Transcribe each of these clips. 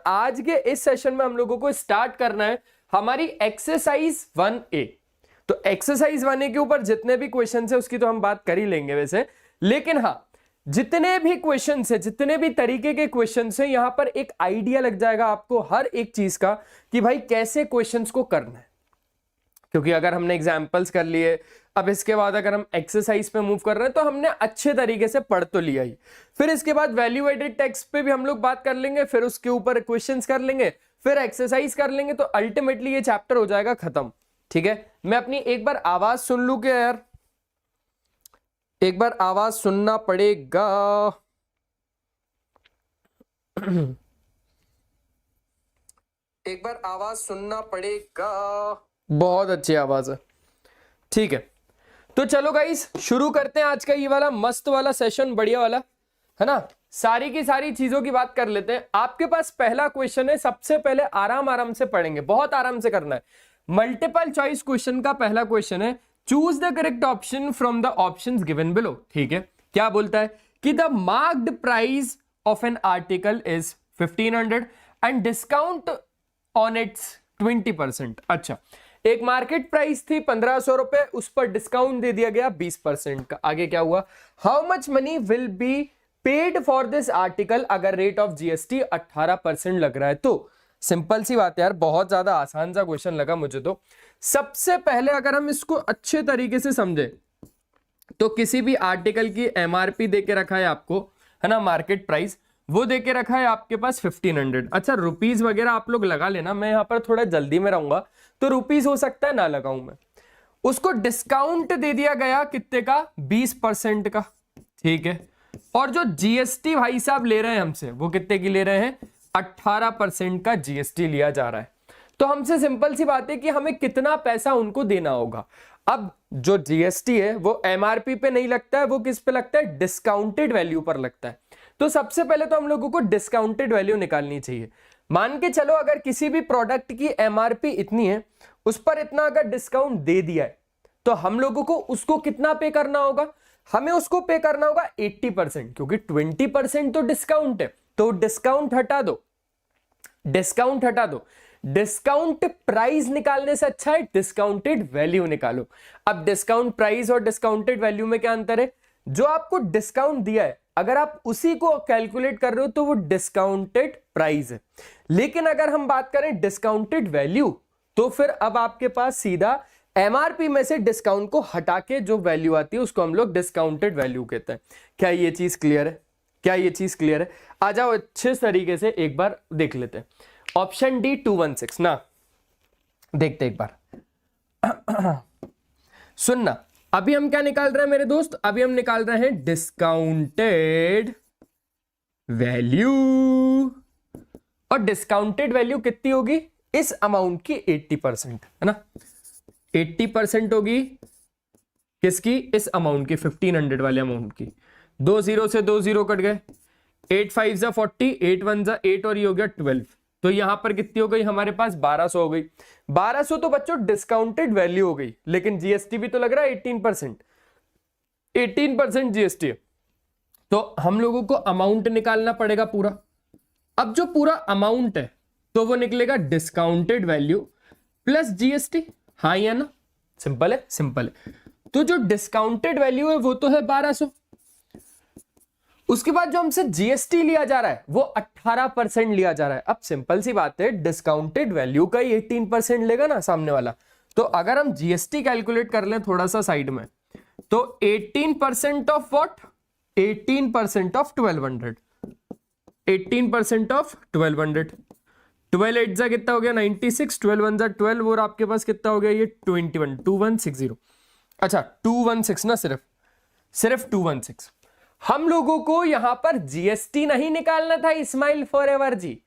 आज के इस सेशन में हम लोगों को स्टार्ट करना है हमारी एक्सरसाइज 1A। तो एक्सरसाइज 1A के ऊपर जितने भी क्वेश्चन है उसकी तो हम बात कर ही लेंगे वैसे, लेकिन हाँ जितने भी क्वेश्चन है, जितने भी तरीके के क्वेश्चन है, यहां पर एक आइडिया लग जाएगा आपको हर एक चीज का कि भाई कैसे क्वेश्चंस को करना है। क्योंकि अगर हमने एग्जाम्पल्स कर लिए, अब इसके बाद अगर हम एक्सरसाइज पे मूव कर रहे हैं तो हमने अच्छे तरीके से पढ़ तो लिया ही, फिर इसके बाद वैल्यू एडेड टेक्स्ट पे भी हम लोग बात कर लेंगे, फिर उसके ऊपर क्वेश्चंस कर लेंगे, फिर एक्सरसाइज कर लेंगे, तो अल्टीमेटली ये चैप्टर हो जाएगा खत्म। ठीक है, मैं अपनी एक बार आवाज सुन लूं क्या यार? एक बार आवाज सुनना पड़ेगा। एक बार आवाज सुनना पड़ेगा। बहुत अच्छी आवाज है। ठीक है, तो चलो गाइस शुरू करते हैं आज का ये वाला मस्त वाला सेशन, बढ़िया वाला है ना। सारी की सारी चीजों की बात कर लेते हैं। आपके पास पहला क्वेश्चन है, सबसे पहले आराम आराम से पढ़ेंगे, बहुत आराम से करना है। मल्टीपल चॉइस क्वेश्चन का पहला क्वेश्चन है, choose the correct option from the options given below. ठीक है, क्या बोलता है कि the marked price of an article is 1500 and discount on it's 20%। अच्छा, एक मार्केट प्राइस थी 1500 रुपए, उस पर डिस्काउंट दे दिया गया 20% का। आगे क्या हुआ? How much money will be paid for this article अगर रेट ऑफ जीएसटी 18% लग रहा है। तो सिंपल सी बात है यार, बहुत ज्यादा आसान सा क्वेश्चन लगा मुझे तो। सबसे पहले अगर हम इसको अच्छे तरीके से समझे तो किसी भी आर्टिकल की एमआरपी देके रखा है आपको, है ना, मार्केट प्राइस वो देके रखा है आपके पास 1500। अच्छा, रुपीज वगैरह आप लोग लगा लेना, मैं यहां पर थोड़ा जल्दी में रहूंगा तो रुपीज हो सकता है ना लगाऊं मैं। उसको डिस्काउंट दे दिया गया कितने का? 20% का। ठीक है, और जो जीएसटी भाई साहब ले रहे हैं हमसे वो कितने की ले रहे हैं? 18% का जीएसटी लिया जा रहा है। तो हमसे सिंपल सी बात है कि हमें कितना पैसा उनको देना होगा। अब जो जीएसटी है वो एमआरपी पे नहीं लगता है, वो किस पे लगता है? डिस्काउंटेड वैल्यू पर लगता है। तो सबसे पहले तो हम लोगों को डिस्काउंटेड वैल्यू निकालनी चाहिए। मान के चलो अगर किसी भी प्रोडक्ट की एमआरपी इतनी है, उस पर इतना अगर डिस्काउंट दे दिया है, तो हम लोगों को उसको कितना पे करना होगा? हमें उसको पे करना होगा 80%, क्योंकि 20% तो डिस्काउंट है। तो डिस्काउंट हटा दो, डिस्काउंट हटा दो। डिस्काउंट प्राइस निकालने से अच्छा है डिस्काउंटेड वैल्यू निकालो। अब डिस्काउंट प्राइस और डिस्काउंटेड वैल्यू में क्या अंतर है? जो आपको डिस्काउंट दिया है अगर आप उसी को कैलकुलेट कर रहे हो तो वो डिस्काउंटेड प्राइस है, लेकिन अगर हम बात करें डिस्काउंटेड वैल्यू तो फिर अब आपके पास सीधा एमआरपी में से डिस्काउंट को हटा के जो वैल्यू आती है उसको हम लोग डिस्काउंटेड वैल्यू कहते हैं। क्या ये चीज क्लियर है? क्या ये चीज क्लियर है? आ जाओ अच्छे तरीके से एक बार देख लेते हैं। ऑप्शन डी 216 ना, देखते एक बार। सुनना, अभी हम क्या निकाल रहे हैं मेरे दोस्त? अभी हम निकाल रहे हैं डिस्काउंटेड वैल्यू, और डिस्काउंटेड वैल्यू कितनी होगी? इस अमाउंट की 80%, है ना। 80% होगी किसकी? इस अमाउंट की, 1500 वाले अमाउंट की। 2 0 से 2 0 कट गए, 8 5 जा 40, 8 1 जा 8 और ये हो गया 12। तो यहां पर कितनी हो गई हमारे पास? 1200 हो गई। 1200 तो बच्चों डिस्काउंटेड वैल्यू हो गई, लेकिन जीएसटी भी तो लग रहा है 18%। 18% जीएसटी है, तो हम लोगों को अमाउंट निकालना पड़ेगा पूरा। अब जो पूरा अमाउंट है तो वो निकलेगा डिस्काउंटेड वैल्यू प्लस जीएसटी। हाँ या ना? सिंपल है, सिंपल है। तो जो डिस्काउंटेड वैल्यू है वो तो है 1200, उसके बाद जो हमसे जीएसटी लिया जा रहा है वो 18% लिया जा रहा है। अब सिंपल सी बात है, डिस्काउंटेड वैल्यू का ही 18% लेगा ना सामने वाला। तो अगर हम जीएसटी कैलकुलेट कर लें थोड़ा सा साइड में, तो 18% ऑफ व्हाट? 18% of 1200, 18% of 1200। 12 8 जा कितना हो गया? 96, 12 1 जा 12, और आपके पास कितना हो गया? ये 21, 2160। अच्छा 216 ना, सिर्फ 216। हम लोगों को यहां पर जीएसटी नहीं निकालना था इस्माइल फॉरएवर जी,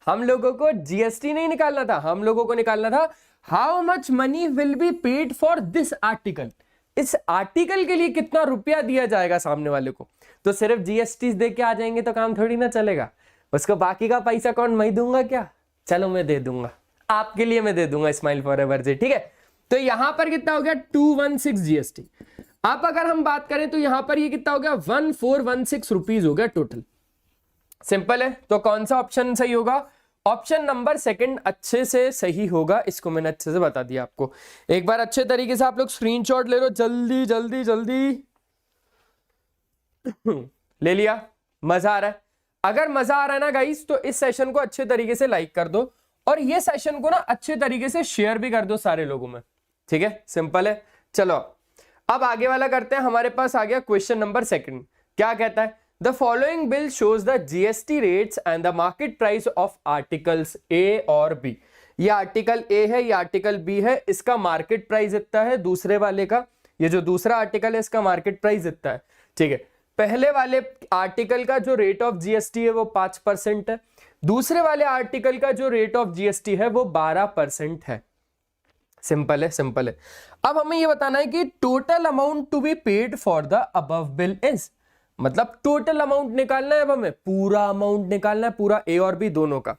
हम लोगों को जीएसटी नहीं निकालना था, हम लोगों को निकालना था how much money will be paid for this article. इस आर्टिकल के लिए कितना रुपया दिया जाएगा सामने वाले को। तो सिर्फ जीएसटी दे के आ जाएंगे तो काम थोड़ी ना चलेगा, उसको बाकी का पैसा कौन? मैं दूंगा क्या? चलो मैं दे दूंगा, आपके लिए मैं दे दूंगा इस्माइल फॉरएवर जी। ठीक है, तो यहां पर कितना हो गया? 216 जीएसटी। अब अगर हम बात करें तो यहां पर ये कितना हो गया? 1416 रुपीज हो गया टोटल। सिंपल है, तो कौन सा ऑप्शन सही होगा? ऑप्शन नंबर सेकंड अच्छे से सही होगा, इसको मैंने अच्छे से बता दिया आपको। एक बार अच्छे तरीके से आप लोग स्क्रीनशॉट ले लो, जल्दी जल्दी जल्दी। ले लिया? मजा आ रहा है? अगर मजा आ रहा है ना गाइस, तो इस सेशन को अच्छे तरीके से लाइक कर दो और ये सेशन को ना अच्छे तरीके से शेयर भी कर दो सारे लोगों में, ठीक है? सिंपल है। चलो अब आगे वाला करते हैं। हमारे पास आ गया क्वेश्चन नंबर सेकंड। क्या कहता है? The following bill shows the GST rates and the market price of articles A और बी। ये आर्टिकल ए है, ये आर्टिकल बी है, इसका मार्केट प्राइस इतना है, दूसरे वाले का, ये जो दूसरा आर्टिकल है इसका मार्केट प्राइस इतना है, ठीक है? पहले वाले आर्टिकल का जो रेट ऑफ जीएसटी है वो 5% है, दूसरे वाले आर्टिकल का जो रेट ऑफ जीएसटी है वो 12% है। सिंपल है, सिंपल है। अब हमें ये बताना है कि total amount to be paid for the above bill is, मतलब टोटल अमाउंट निकालना है। अब हमें पूरा अमाउंट निकालना है, पूरा ए और बी दोनों का।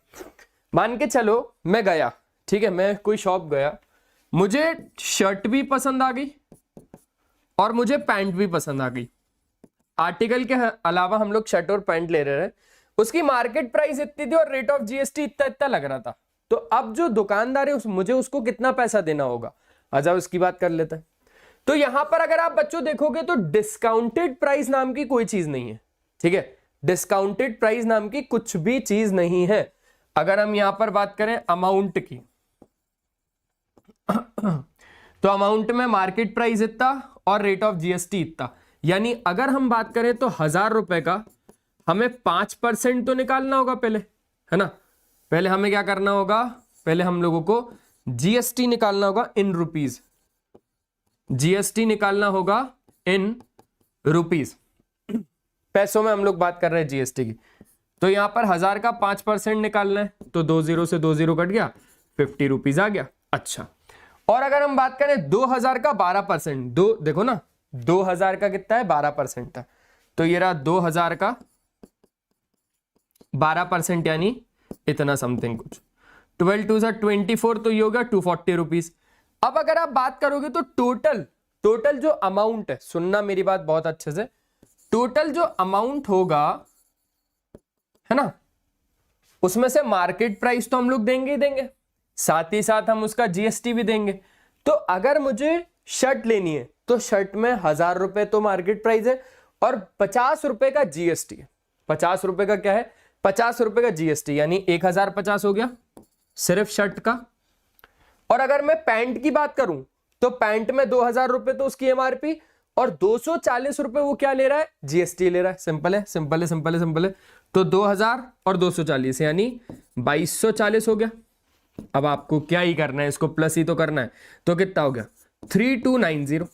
मान के चलो मैं गया, ठीक है, मैं कोई शॉप गया, मुझे शर्ट भी पसंद आ गई और मुझे पैंट भी पसंद आ गई। आर्टिकल के अलावा हम लोग शर्ट और पैंट ले रहे हैं, उसकी मार्केट प्राइस इतनी थी और रेट ऑफ जीएसटी इतना इतना लग रहा था। तो अब जो दुकानदार है मुझे उसको कितना पैसा देना होगा, आ जाओ उसकी बात कर लेते हैं। तो यहां पर अगर आप बच्चों देखोगे तो डिस्काउंटेड प्राइस नाम की कोई चीज नहीं है, ठीक है? डिस्काउंटेड प्राइस नाम की कुछ भी चीज नहीं है। अगर हम यहां पर बात करें अमाउंट की तो अमाउंट में मार्केट प्राइस इतना और रेट ऑफ जीएसटी इतना, यानी अगर हम बात करें तो 1000 रुपए का हमें 5% तो निकालना होगा पहले, है ना? पहले हमें क्या करना होगा? पहले हम लोगों को जीएसटी निकालना होगा इन रुपीज, जीएसटी निकालना होगा इन रुपीज, पैसों में हम लोग बात कर रहे हैं जीएसटी की। तो यहां पर 1000 का 5% निकालना है, तो 20 से 20 कट गया, 50 रुपीज आ गया। अच्छा, और अगर हम बात करें 2000 का 12%, दो देखो ना 2000 का कितना है? 12% है, तो ये रहा 2000 का 12%, यानी इतना समथिंग कुछ, 12 2 24, तो ये होगा 240 रुपीज। अब अगर आप बात करोगे तो टोटल जो अमाउंट है, सुनना मेरी बात बहुत अच्छे से, टोटल जो अमाउंट होगा, है ना, उसमें से मार्केट प्राइस तो हम लोग देंगे ही देंगे, साथ ही साथ हम उसका जीएसटी भी देंगे। तो अगर मुझे शर्ट लेनी है तो शर्ट में 1000 रुपए तो मार्केट प्राइस है और 50 रुपए का जीएसटी है। 50 रुपए का क्या है? 50 रुपए का जीएसटी, यानी 1050 हो गया सिर्फ शर्ट का। और अगर मैं पैंट की बात करूं तो पैंट में 2000 रुपए तो उसकी एमआरपी और 240 रुपए वो क्या ले रहा है? जीएसटी ले रहा है। सिंपल है, सिंपल है, सिंपल है, सिंपल है। तो 2000 और 240 यानी 2240 हो गया। अब आपको क्या ही करना है, इसको प्लस ही तो करना है। तो कितना हो गया? 3290।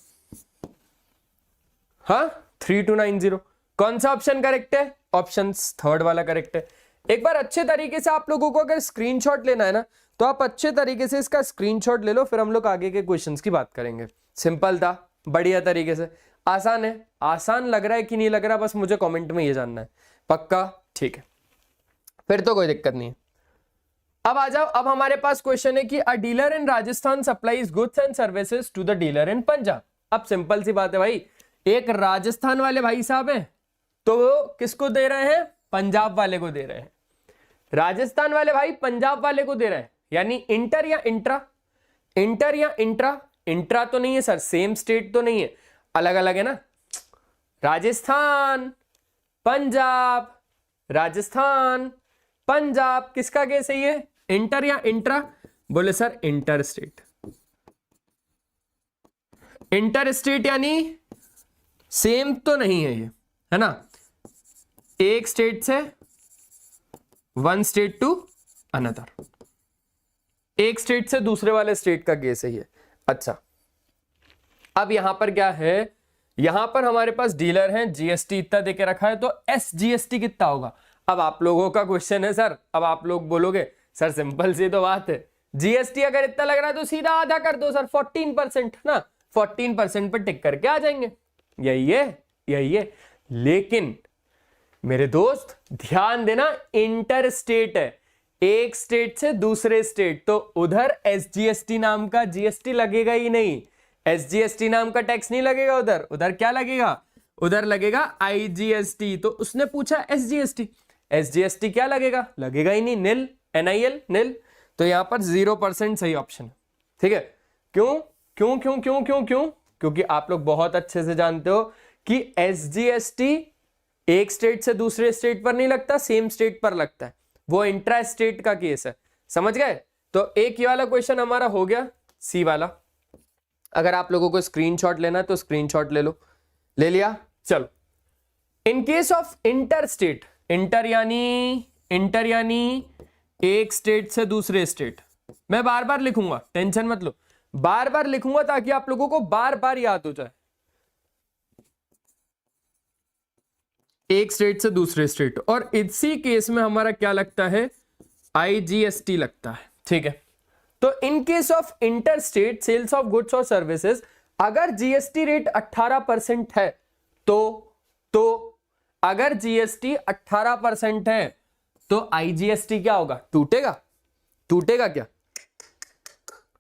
हाँ, 3290। कौन सा ऑप्शन करेक्ट है? ऑप्शन थर्ड वाला करेक्ट है। एक बार अच्छे तरीके से आप लोगों को अगर स्क्रीनशॉट लेना है ना, तो आप अच्छे तरीके से इसका स्क्रीनशॉट ले लो, फिर हम लोग आगे के क्वेश्चंस की बात करेंगे। सिंपल था, बढ़िया तरीके से। आसान है? आसान लग रहा है कि नहीं लग रहा, बस मुझे कमेंट में ये जानना है। पक्का? ठीक है, फिर तो कोई दिक्कत नहीं है। अब आ जाओ, अब हमारे पास क्वेश्चन है कि a dealer in Rajasthan supplies goods and services to the dealer in Punjab. अब सिंपल सी बात है भाई, एक राजस्थान वाले भाई साहब हैं, तो वो किसको दे रहे हैं? पंजाब वाले को दे रहे हैं। राजस्थान वाले भाई पंजाब वाले को दे रहे हैं, यानी इंटर या इंट्रा? इंटर या इंट्रा? इंट्रा तो नहीं है सर, सेम स्टेट तो नहीं है, अलग अलग है ना। राजस्थान पंजाब, राजस्थान पंजाब, किसका केस है ये? इंटर या इंट्रा? बोले sir inter state. Inter state यानी सेम तो नहीं है ये, है ना? एक स्टेट से वन स्टेट टू अनदर, एक स्टेट से दूसरे वाले स्टेट का केस है ये। अच्छा, अब यहां पर क्या है? यहां पर हमारे पास डीलर हैं, जीएसटी इतना देके रखा है, तो एसजीएसटी कितना होगा? अब आप लोगों का क्वेश्चन है सर, अब आप लोग बोलोगे सर सिंपल सी तो बात है, जीएसटी अगर इतना लग रहा है तो सीधा आधा कर दो सर, 14% ना, 14% पर टिक करके आ जाएंगे। यही है, यही है। लेकिन मेरे दोस्त ध्यान देना, इंटर स्टेट है, एक स्टेट से दूसरे स्टेट, तो उधर एसजीएसटी नाम का जीएसटी लगेगा ही नहीं, एसजीएसटी नाम का टैक्स नहीं लगेगा उधर। उधर क्या लगेगा? उधर लगेगा आईजीएसटी। तो उसने पूछा एसजीएसटी, एसजीएसटी क्या लगेगा? लगेगा ही नहीं, निल। NIL नील, तो यहां पर 0% सही ऑप्शन है। ठीक है, क्यों क्यों क्यों क्यों क्यों क्यों? क्योंकि आप लोग बहुत अच्छे से जानते हो कि SGST एक स्टेट से दूसरे स्टेट पर नहीं लगता, सेम स्टेट पर लगता है, वो इंट्रा स्टेट का केस है। समझ गए? तो एक ये वाला क्वेश्चन हमारा हो गया, सी वाला। अगर आप लोगों को स्क्रीनशॉट लेना है तो स्क्रीनशॉट ले लो, ले लिया? चलो, इन case of inter state, inter यानी एक स्टेट से दूसरे स्टेट, मैं बार बार लिखूंगा, टेंशन मत लो, बार बार लिखूंगा ताकि आप लोगों को बार बार याद हो जाए। एक स्टेट से दूसरे स्टेट, और इसी केस में हमारा क्या लगता है? IGST लगता है। ठीक है, तो in case of inter state sales of goods और सर्विसेज, अगर GST रेट 18% है तो अगर GST 18% है तो IGST क्या होगा? टूटेगा? टूटेगा क्या?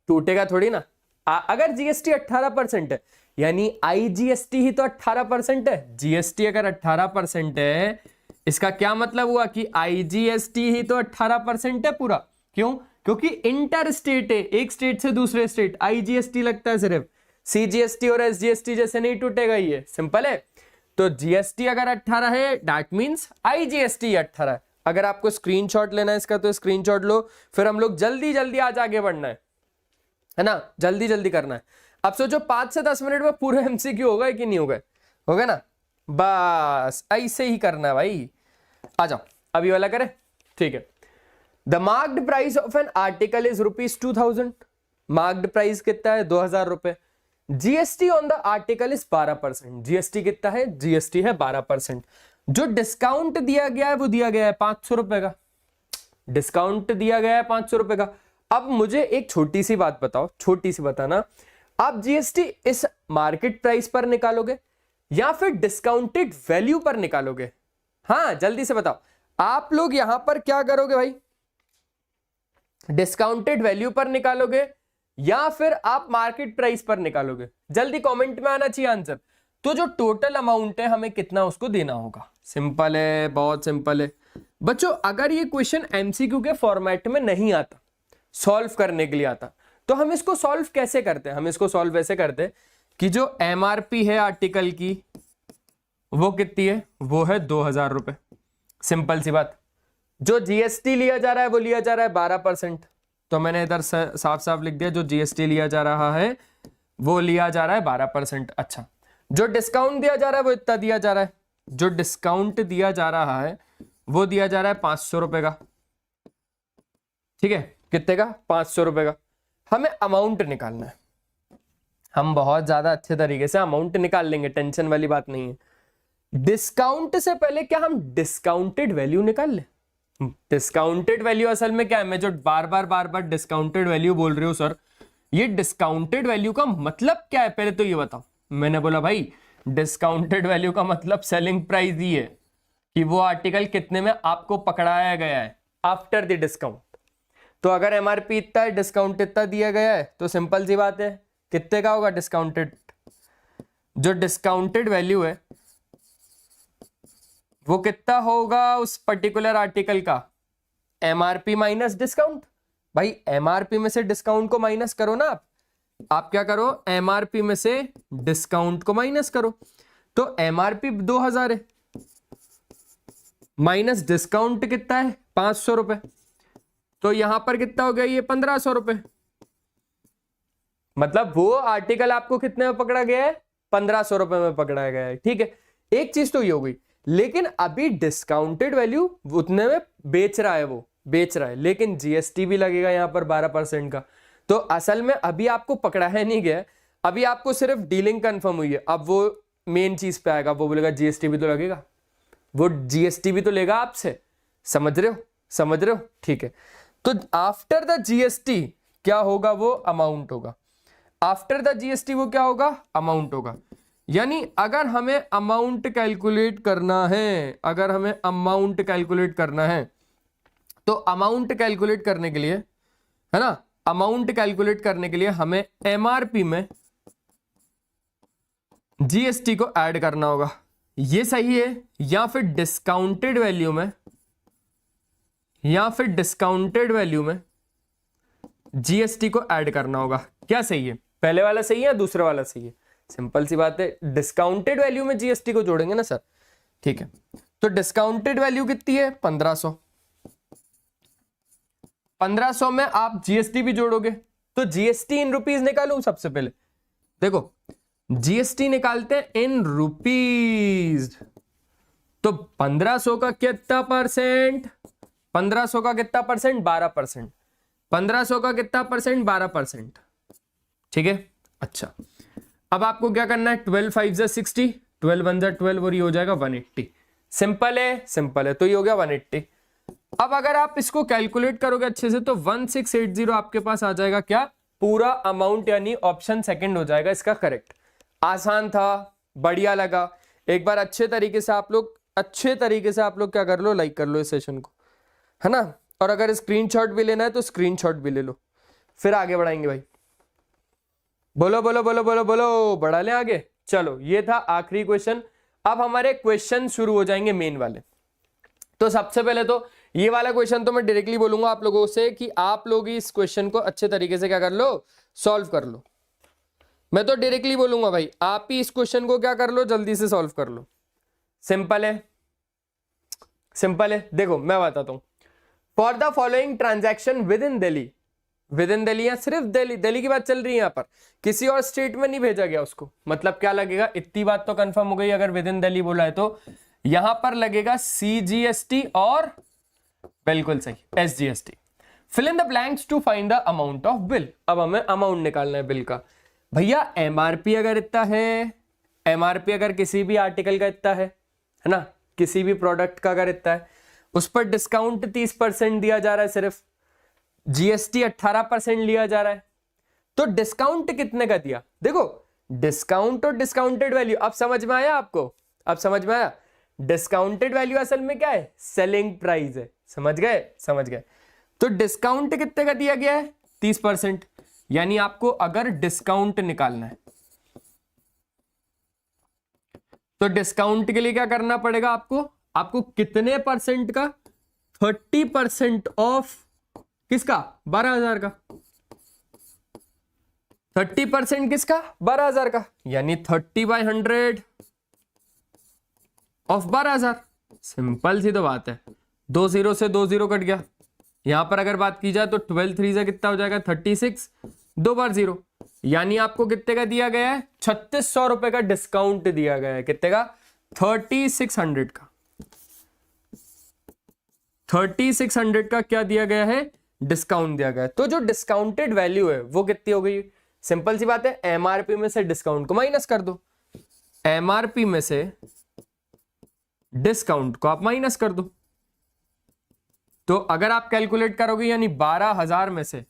टूटेगा थोड़ी ना। अगर GST 18% है यानी IGST ही तो 18% है। GST अगर 18% है, इसका क्या मतलब हुआ कि IGST ही तो 18% है पूरा। क्यों? क्योंकि इंटर स्टेट है, एक स्टेट से दूसरे स्टेट, IGST लगता है सिर्फ, CGST और SGST जैसे नहीं टूटेगा, ये सिंपल है। तो GST अगर 18 है दैट मींस IGST 18 है। अगर आपको स्क्रीनशॉट लेना है इसका तो स्क्रीनशॉट लो, फिर हम लोग जल्दी जल्दी आज आगे बढ़ना है ना, जल्दी जल्दी करना है। अब सोचो 5 से 10 मिनट में पूरे MCQ हो गए कि नहीं हो गए? हो गए ना? बस ऐसे ही करना है भाई। आ जाओ, अभी वाला करें। ठीक है, the marked price of an article is ₹2000। Marked price कितना है? 2000 रुपए। GST on the article is 12%। GST कितना है? GST है 12%। जो डिस्काउंट दिया गया है वो दिया गया है 500 रुपए का। डिस्काउंट दिया गया है 500 रुपए का। अब मुझे एक छोटी सी बात बताओ, छोटी सी बताना, आप GST इस मार्केट प्राइस पर निकालोगे या फिर डिस्काउंटेड वैल्यू पर निकालोगे? हाँ जल्दी से बताओ, आप लोग यहां पर क्या करोगे भाई? डिस्काउंटेड वैल्यू पर निकालोगे या फिर आप मार्केट प्राइस पर निकालोगे? जल्दी कमेंट में आना चाहिए आंसर। तो जो टोटल अमाउंट है हमें कितना उसको देना होगा? सिंपल है, बहुत सिंपल है बच्चों। अगर ये क्वेश्चन MCQ के फॉर्मेट में नहीं आता, सॉल्व करने के लिए आता, तो हम इसको सॉल्व कैसे करते हैं? हम इसको सॉल्व ऐसे करते कि जो MRP है आर्टिकल की वो कितनी है? वो है 2000 रुपए। सिंपल सी बात। जो GST लिया जा रहा है वो लिया जा रहा है 12%, तो मैंने इधर साफ साफ लिख दिया जो GST लिया जा रहा है वो लिया जा रहा है 12%। अच्छा, जो डिस्काउंट दिया जा रहा है वो इतना दिया जा रहा है, जो डिस्काउंट दिया जा रहा है वो दिया जा रहा है 500 रुपए का। ठीक है, कितने का? 500 रुपए का। हमें अमाउंट निकालना है, हम बहुत ज्यादा अच्छे तरीके से अमाउंट निकाल लेंगे, टेंशन वाली बात नहीं है। डिस्काउंट से पहले क्या हम डिस्काउंटेड वैल्यू निकाल ले? डिस्काउंटेड वैल्यू असल में क्या है? मैं जो बार बार डिस्काउंटेड वैल्यू बोल रही हूँ सर, ये डिस्काउंटेड वैल्यू का मतलब क्या है पहले तो ये बताओ। मैंने बोला भाई डिस्काउंटेड वैल्यू का मतलब सेलिंग प्राइस ही है कि वो आर्टिकल कितने में आपको पकड़ाया गया है आफ्टर द डिस्काउंट। तो अगर MRP इतना है, डिस्काउंट इतना दिया गया है, तो सिंपल सी बात है कितने का होगा डिस्काउंटेड? जो डिस्काउंटेड वैल्यू है वो कितना होगा उस पर्टिकुलर आर्टिकल का? MRP minus discount. भाई MRP में से डिस्काउंट को माइनस करो ना आप क्या करो? MRP में से डिस्काउंट को माइनस करो। तो MRP 2000 है, माइनस डिस्काउंट कितना है? 500 रुपए। तो यहां पर कितना हो गया? ये 1500 रुपए। मतलब वो आर्टिकल आपको कितने में पकड़ा गया है? 1500 रुपए में पकड़ा गया है। ठीक है, एक चीज तो ये हो गई, लेकिन अभी डिस्काउंटेड वैल्यू उतने में बेच रहा है, वो बेच रहा है, लेकिन GST भी लगेगा यहां पर 12% का। तो असल में अभी आपको पकड़ा है नहीं गया, अभी आपको सिर्फ डीलिंग कंफर्म हुई है। अब वो मेन चीज पे आएगा, वो बोलेगा GST भी तो लगेगा, वो GST भी तो लेगा आपसे। समझ रहे हो? समझ रहे हो? ठीक है, तो आफ्टर द GST क्या होगा? वो अमाउंट होगा। आफ्टर द GST वो क्या होगा? अमाउंट होगा। यानी अगर हमें अमाउंट कैलकुलेट करना है, अगर हमें अमाउंट कैलकुलेट करना है, तो अमाउंट कैलकुलेट करने के लिए, है ना, अमाउंट कैलकुलेट करने के लिए हमें MRP में GST को ऐड करना होगा। ये सही है? या फिर डिस्काउंटेड वैल्यू में, या फिर डिस्काउंटेड वैल्यू में जीएसटी को ऐड करना होगा। क्या सही है, पहले वाला सही है या दूसरा वाला सही है? सिंपल सी बात है, डिस्काउंटेड वैल्यू में जीएसटी को जोड़ेंगे ना सर। ठीक है, तो डिस्काउंटेड वैल्यू कितनी है? 1500। 1500 में आप जीएसटी भी जोड़ोगे, तो जीएसटी इन रुपीज निकालूं सबसे पहले। देखो जीएसटी निकालते हैं इन रुपीज, तो 1500 का कितना परसेंट? 1500 का कितना परसेंट? 12%। 1500 का कितना परसेंट? 12%। ठीक है, अच्छा अब आपको क्या करना है? 12 5 जा 60, 12 1 जा 12 और ये हो जाएगा 180। सिंपल है, सिंपल है, तो ये हो गया 180। अब अगर आप इसको कैलकुलेट करोगे अच्छे से तो 1680 आपके पास आ जाएगा। क्या? पूरा अमाउंट, यानी ऑप्शन सेकंड हो जाएगा इसका करेक्ट। आसान था, बढ़िया लगा। एक बार अच्छे तरीके से आप लोग क्या कर लो, लाइक कर लो इस सेशन को, है ना। और अगर स्क्रीनशॉट भी लेना है तो स्क्रीनशॉट भी ले लो, फिर आगे बढ़ाएंगे भाई। बोलो बोलो बोलो बोलो बोलो, बढ़ा लें आगे। चलो ये था आखिरी क्वेश्चन। अब हमारे क्वेश्चन शुरू हो जाएंगे मेन वाले। तो सबसे पहले तो ये वाला क्वेश्चन तो मैं डायरेक्टली बोलूंगा आप लोगों से कि आप लोग इस क्वेश्चन को अच्छे तरीके से क्या कर लो, सॉल्व कर लो। मैं तो डायरेक्टली बोलूंगा भाई, आप ही इस क्वेश्चन को क्या कर लो, जल्दी से सॉल्व कर लो। सिंपल है, सिंपल है। देखो मैं बताता हूं। For the following transaction with in Delhi, with in Delhi या सिर्फ दिल्ली, दिल्ली की बात चल रही है यहाँ पर, किसी और स्टेट में नहीं भेजा गया उसको। मतलब क्या लगेगा, इतनी बात तो कंफर्म हो गई, अगर विद इन दिल्ली बोला है तो यहां पर लगेगा सीजीएसटी और बिल्कुल सही SGST. Fill in the blanks to find the amount of bill. अब हमें अमाउंट निकालना है बिल का। भैया एमआरपी अगर इतना है, एमआरपी अगर किसी भी आर्टिकल का इतना है ना, किसी भी प्रोडक्ट का अगर इतना है, उस पर डिस्काउंट 30% दिया जा रहा है, सिर्फ जीएसटी 18% लिया जा रहा है, तो डिस्काउंट कितने का दिया? देखो डिस्काउंट और डिस्काउंटेड वैल्यू, अब समझ में आया आपको? अब समझ में आया? डिस्काउंटेड वैल्यू असल में क्या है? सेलिंग प्राइस है। समझ गए? समझ गए। तो डिस्काउंट कितने का दिया गया है? 30%। यानी आपको अगर डिस्काउंट निकालना है तो डिस्काउंट के लिए क्या करना पड़ेगा आपको? आपको कितने परसेंट का? 30% ऑफ किसका? 12,000 का। 30% किसका? 12,000 का, यानी 30/100 ऑफ 12,000। सिंपल सी तो बात है, 2 0 से 2 0 कट गया। यहां पर अगर बात की जाए तो 12 3 से कितना हो जाएगा? 36, 2 बार 0, यानी आपको कितने का दिया गया है? 3600 रुपए का डिस्काउंट दिया गया है। कितने का? 3600 का। 3600 का क्या दिया गया है? डिस्काउंट दिया गया है। तो जो डिस्काउंटेड वैल्यू है वो कितनी हो गई? सिंपल सी बात है, एमआरपी में से डिस्काउंट को माइनस कर दो। एमआरपी में से डिस्काउंट को आप माइनस कर दो। तो अगर आप कैलकुलेट करोगे, यानी 12,000 में से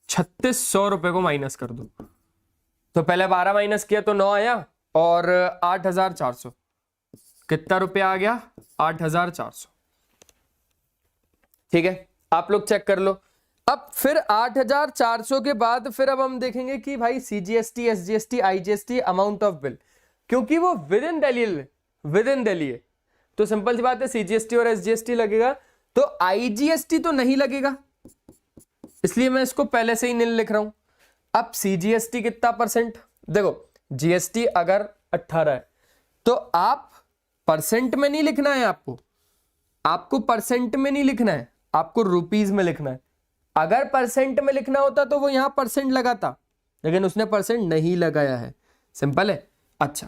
3600 रुपए को माइनस कर दो, तो पहले 12 माइनस किया तो 9 आया, और 8,400 कितना रुपया आ गया? 8,400। ठीक है, आप लोग चेक कर लो। अब फिर 8,400 के बाद फिर अब हम देखेंगे कि भाई CGST, SGST, IGST, amount of bill, क्योंकि वो विद इन दिल्ली है, तो सिंपल सी बात है सीजीएसटी और एसजीएसटी लगेगा, तो आईजीएसटी तो नहीं लगेगा, इसलिए मैं इसको पहले से ही नील लिख रहा हूं। अब सीजीएसटी कितना परसेंट? देखो जीएसटी अगर 18 है तो आप परसेंट में नहीं लिखना है, आपको परसेंट में नहीं लिखना है, आपको रुपीज में लिखना है। अगर परसेंट में लिखना होता तो वो यहां परसेंट लगाता, लेकिन उसने परसेंट नहीं लगाया है। सिंपल है। अच्छा,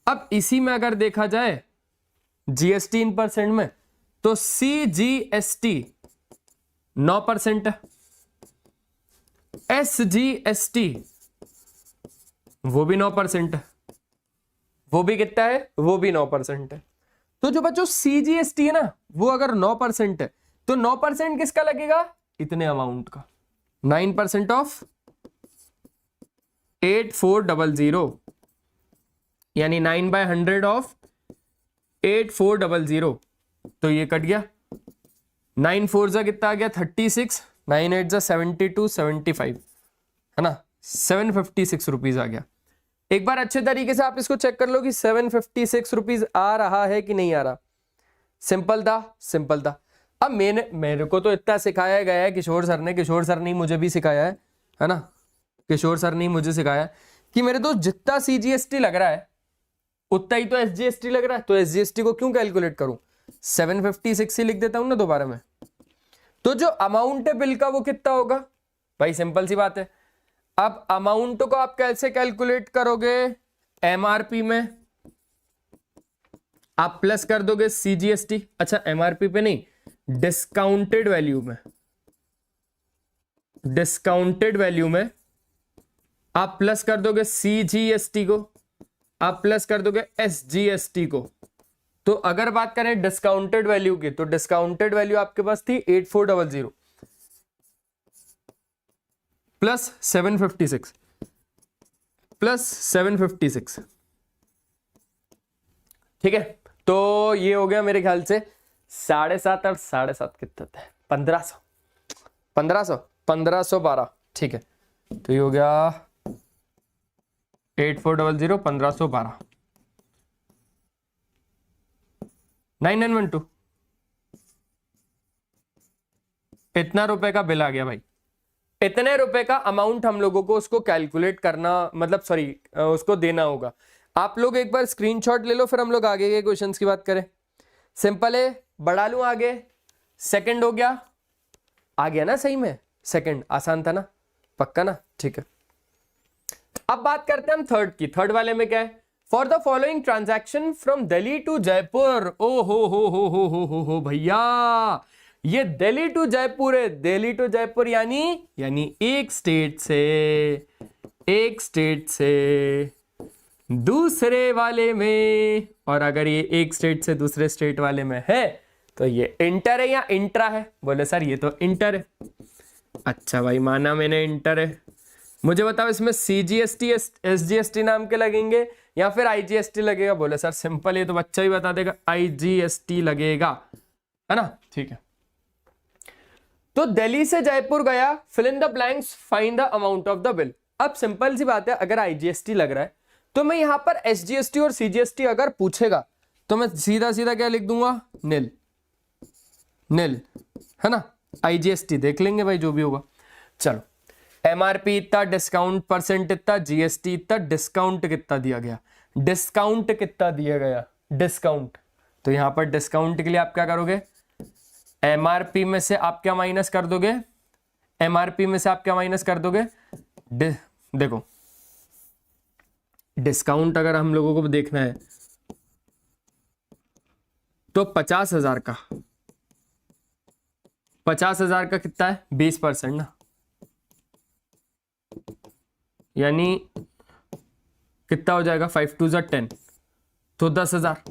अब इसी में अगर देखा जाए जीएसटी इन परसेंट में, तो सीजीएसटी 9% है, एसजीएसटी वो भी 9% है, वो भी कितना है? वो भी 9% है। तो जो बच्चों सीजीएसटी है ना, वो अगर 9% है तो 9% किसका लगेगा? इतने अमाउंट का। 9% ऑफ 8400, यानी 9/100 ऑफ 8400, तो ये कट गया। 9 4 जा कितना आ गया? 36, 9 8 जा 72, 75, है ना, 756 रुपीज आ गया। एक बार अच्छे तरीके से आप इसको चेक कर लो कि 756 रुपीज आ रहा है कि नहीं आ रहा। सिंपल था, सिंपल था। अब मेरे को तो इतना सिखाया गया है किशोर सर ने ही मुझे भी सिखाया है ना, किशोर सर ने ही मुझे सिखाया कि मेरे दोस्त जितना सीजीएसटी लग रहा है उतना ही तो एसजीएसटी लग रहा है, तो एसजीएसटी को क्यों कैलकुलेट करूं, 756 ही लिख देता हूं ना दोबारा में। तो जो अमाउंट है बिल का वो कितना होगा भाई, सिंपल सी बात है। अब अमाउंट को आप कैसे कैलकुलेट करोगे, एमआरपी में आप प्लस कर दोगे सीजीएसटी, अच्छा एमआरपी पे नहीं, डिस्काउंटेड वैल्यू में, डिस्काउंटेड वैल्यू में आप प्लस कर दोगे सीजीएसटी को, आप प्लस कर दोगे एसजीएसटी को। तो अगर बात करें डिस्काउंटेड वैल्यू की, तो डिस्काउंटेड वैल्यू आपके पास थी 8400 प्लस 756 प्लस 756, ठीक है। तो ये हो गया मेरे ख्याल से 7.5 और 7.5 कितना था, 1512, ठीक है। तो ये हो गया 8400 1512 9912, इतना रुपए का बिल आ गया भाई। इतने रुपए का अमाउंट हम लोगों को उसको कैलकुलेट करना, मतलब सॉरी उसको देना होगा। आप लोग एक बार स्क्रीनशॉट ले लो, फिर हम लोग आगे के क्वेश्चंस की बात करें। सिंपल है, बढ़ा लूं आगे, सेकंड हो गया, आ गया ना सही में, सेकंड आसान था ना, पक्का ना, ठीक है। अब बात करते हैं हम थर्ड की। थर्ड वाले में क्या है, for the following transaction from Delhi to Jaipur. ओ हो भैया, ये दिल्ली टू जयपुर है, दिल्ली टू जयपुर यानी एक स्टेट से दूसरे वाले में, और अगर ये एक स्टेट से दूसरे स्टेट वाले में है तो ये इंटर है या इंट्रा है। बोले सर ये तो इंटर है। अच्छा भाई माना मैंने इंटर है। मुझे बताओ इसमें सीजीएसटी एसजीएसटी नाम के लगेंगे या फिर आईजीएसटी लगेगा। बोले सर सिंपल, ये तो बच्चा ही बता देगा, आईजीएसटी लगेगा, है ना, ठीक है। तो दिल्ली से जयपुर गया, fill in the blanks, find the amount of the bill. अब सिंपल सी बात है, अगर आईजीएसटी लग रहा है तो मैं यहां पर एसजीएसटी और सीजीएसटी अगर पूछेगा तो मैं सीधा सीधा क्या लिख दूंगा, नील, है ना। आईजीएसटी देख लेंगे भाई जो भी होगा। चलो, एमआरपी इतना, डिस्काउंट परसेंट इतना, जीएसटी इतना, डिस्काउंट कितना दिया गया, डिस्काउंट। तो यहां पर डिस्काउंट के लिए आप क्या करोगे, एमआरपी में से आप क्या माइनस कर दोगे, देखो डिस्काउंट अगर हम लोगों को देखना है तो 50,000 का, 50,000 का कितना है, 20% ना, यानी कितना हो जाएगा, 5 2 10, तो 10,000।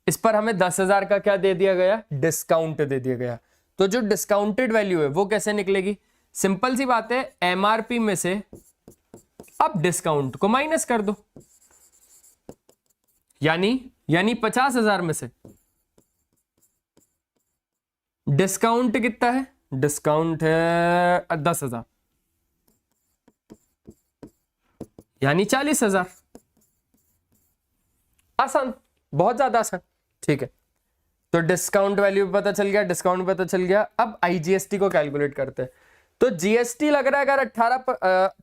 इस पर हमें 10,000 का क्या दे दिया गया, डिस्काउंट दे दिया गया। तो जो डिस्काउंटेड वैल्यू है वो कैसे निकलेगी, सिंपल सी बात है, एमआरपी में से अब डिस्काउंट को माइनस कर दो, यानी 50,000 में से डिस्काउंट कितना है, डिस्काउंट है 10,000, यानी 40,000। आसान, बहुत ज्यादा आसान, ठीक है। तो डिस्काउंट वैल्यू पता चल गया, डिस्काउंट पता चल गया। अब आईजीएसटी को कैलकुलेट करते हैं। तो जीएसटी लग रहा है अगर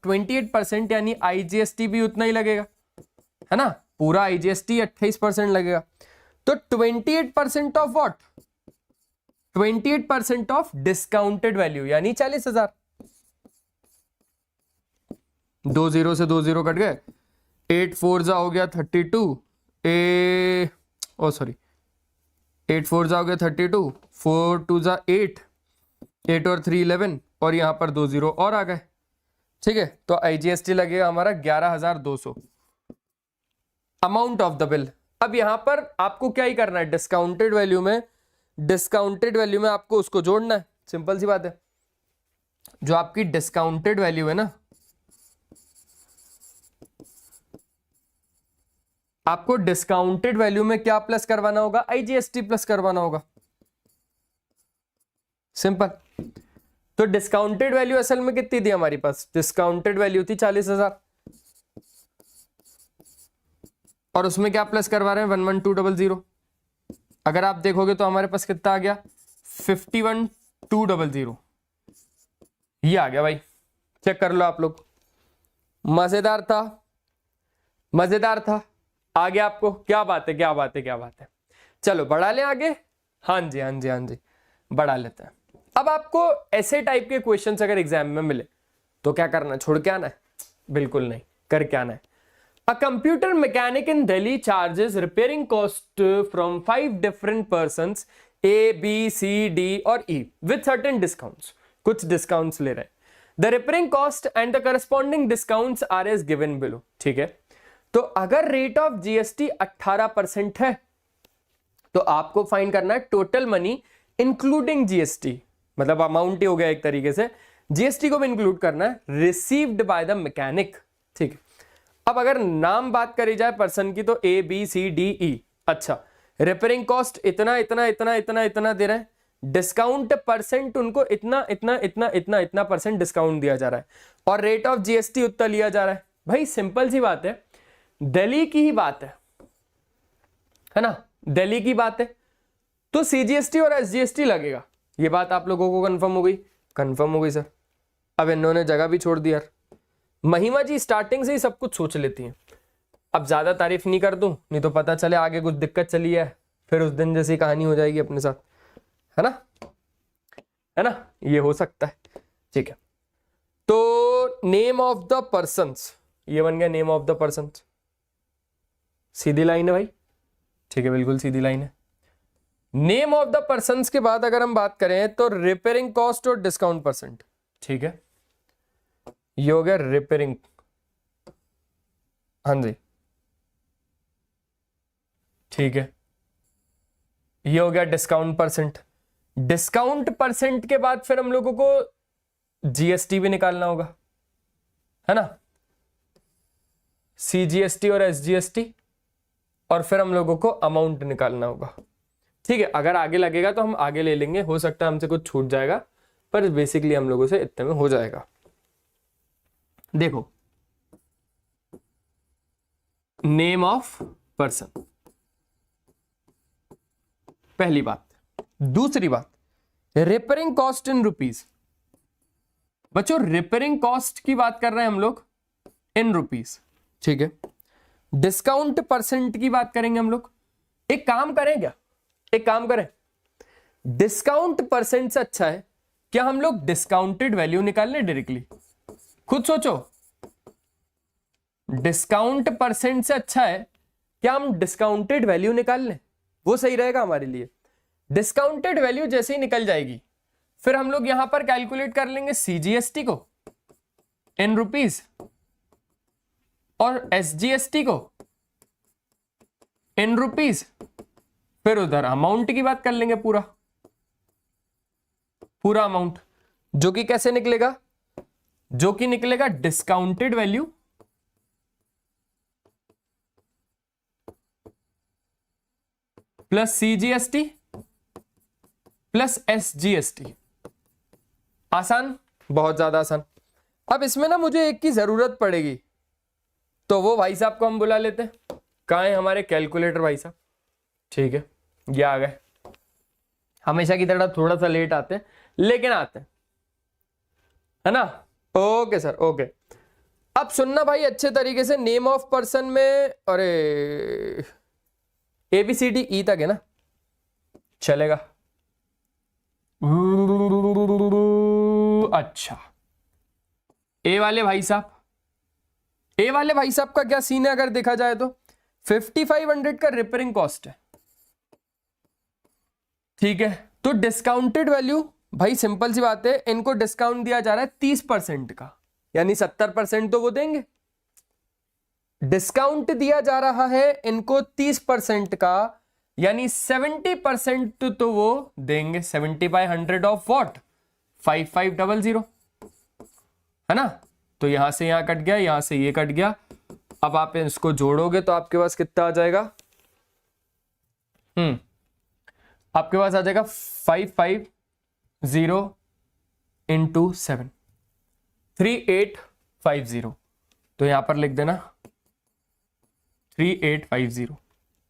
28%, यानी आईजीएसटी भी उतना ही लगेगा, है ना, पूरा आईजीएसटी 28% लगेगा। तो 28% of what, 28% of discounted value, यानी 40,000। 2 0 से 2 0 कट गए, 8 4 जा हो गया 32, 8 4 जा हो गया 32, 4 2 जा 8, 8 और 3 11, और यहां पर 2 0 और आ गए, ठीक है। तो आईजीएसटी लगेगा हमारा 11,200, अमाउंट ऑफ द बिल। अब यहां पर आपको क्या ही करना है, डिस्काउंटेड वैल्यू में आपको उसको जोड़ना है, सिंपल सी बात है। जो आपकी डिस्काउंटेड वैल्यू है ना, आपको डिस्काउंटेड वैल्यू में क्या प्लस करवाना होगा, आईजीएसटी प्लस करवाना होगा, सिंपल। तो डिस्काउंटेड वैल्यू असल में कितनी थी हमारे पास, डिस्काउंटेड वैल्यू थी 40,000, और उसमें क्या प्लस करवा रहे हैं, 11200। अगर आप देखोगे तो हमारे पास कितना आ गया, 51,200 ये आ गया भाई, चेक कर लो आप लोग। मजेदार था, मजेदार था, आ गया आपको? क्या बात है, क्या बात है, क्या बात है। चलो बढ़ा लें आगे। हाँ जी, हाँ जी, हाँ जी, बढ़ा लेते हैं। अब आपको ऐसे टाइप के क्वेश्चंस अगर एग्जाम में मिले तो क्या करना, छोड़ के आना है? बिल्कुल नहीं, करके आना है। A computer mechanic in Delhi charges repairing cost from 5 different persons A B C D और ई विद सर्टेन डिस्काउंट्स। कुछ डिस्काउंट्स ले रहे हैं। The repairing cost and the corresponding discounts are as given below. ठीक है, तो अगर रेट ऑफ जीएसटी 18% है तो आपको फाइंड करना है टोटल मनी इंक्लूडिंग जीएसटी, मतलब अमाउंट ही हो गया एक तरीके से, जीएसटी को भी इंक्लूड करना है, रिसीव्ड बाय द मैकेनिक। ठीक है, अब अगर नाम बात करी जाए पर्सन की तो ए बी सी डी ई। अच्छा, रिपेयरिंग कॉस्ट इतना इतना इतना इतना इतना दे रहे हैं, डिस्काउंट परसेंट उनको इतना इतना इतना इतना इतना परसेंट डिस्काउंट दिया जा रहा है, और रेट ऑफ जीएसटी उतना लिया जा रहा है। भाई सिंपल सी बात है, दिल्ली की ही बात है ना, दिल्ली की बात है, तो सीजीएसटी और एसजीएसटी लगेगा। ये बात आप लोगों को कंफर्म हो गई? कंफर्म हो गई सर। अब इन्होंने जगह भी छोड़ दी यार। महिमा जी स्टार्टिंग से ही सब कुछ सोच लेती हैं। अब ज्यादा तारीफ नहीं कर दूं, नहीं तो पता चले आगे कुछ दिक्कत चली है, फिर उस दिन जैसी कहानी हो जाएगी अपने साथ, है ना, है ना, ये हो सकता है। ठीक है, तो नेम ऑफ द पर्सन्स, ये बन गया name of the persons. Sidhi line है भाई, ठीक है, बिल्कुल सीधी लाइन है। नेम ऑफ द पर्सन्स के बाद अगर हम बात करें तो रिपेयरिंग कॉस्ट और डिस्काउंट परसेंट। ठीक है, ये हो गया रिपेयरिंग, हाँ जी, ठीक है, ये हो गया डिस्काउंट परसेंट। डिस्काउंट परसेंट के बाद फिर हम लोगों को जीएसटी भी निकालना होगा, है ना, सीजीएसटी और एसजीएसटी, और फिर हम लोगों को अमाउंट निकालना होगा। ठीक है, अगर आगे लगेगा तो हम आगे ले लेंगे, हो सकता है हमसे कुछ छूट जाएगा, पर बेसिकली हम लोगों से इतने में हो जाएगा। देखो, नेम ऑफ पर्सन, पहली बात। दूसरी बात, रिपेयरिंग कॉस्ट इन रुपीज। बच्चों रिपेयरिंग कॉस्ट की बात कर रहे हैं हम लोग इन रुपीज। ठीक है, डिस्काउंट परसेंट की बात करेंगे हम लोग। एक काम करें क्या, एक काम करें, डिस्काउंट परसेंट से अच्छा है क्या हम लोग डिस्काउंटेड वैल्यू निकाल लें डायरेक्टली? खुद सोचो, डिस्काउंट परसेंट से अच्छा है क्या हम डिस्काउंटेड वैल्यू निकाल लें? वो सही रहेगा हमारे लिए। डिस्काउंटेड वैल्यू जैसे ही निकल जाएगी फिर हम लोग यहां पर कैलकुलेट कर लेंगे सीजीएसटी को इन रुपीज और एसजीएसटी को इन रुपीज, फिर उधर अमाउंट की बात कर लेंगे, पूरा पूरा अमाउंट, जो कि कैसे निकलेगा, जो कि निकलेगा discounted value plus CGST plus SGST. आसान, बहुत ज्यादा आसान। अब इसमें ना मुझे एक की जरूरत पड़ेगी, तो वो भाई साहब को हम बुला लेते हैं। कहाँ है हमारे कैलकुलेटर भाई साहब? ठीक है, ये आ गए। हमेशा की तरह थोड़ा सा लेट आते हैं लेकिन आते हैं, है ना। Okay sir, okay. अब सुनना भाई अच्छे तरीके से, नेम ऑफ पर्सन में, अरे ABCD E तक है ना, चलेगा। अच्छा, ए वाले भाई साहब, ए वाले भाई साहब का क्या सीन है अगर देखा जाए तो 5500 का रिपेयरिंग कॉस्ट है। ठीक है, तो डिस्काउंटेड वैल्यू, भाई सिंपल सी बात है, इनको डिस्काउंट दिया जा रहा है 30% का, यानी 70% तो वो देंगे। डिस्काउंट दिया जा रहा है इनको 30% का, यानी 70% तो वो देंगे। 70/100 ऑफ व्हाट? 5500, है ना। तो यहां से यहां कट गया, यहां से ये कट गया। अब आप इसको जोड़ोगे तो आपके पास कितना आ जाएगा? आपके पास आ जाएगा 550 इंटू 7, 3850। तो यहां पर लिख देना 3850,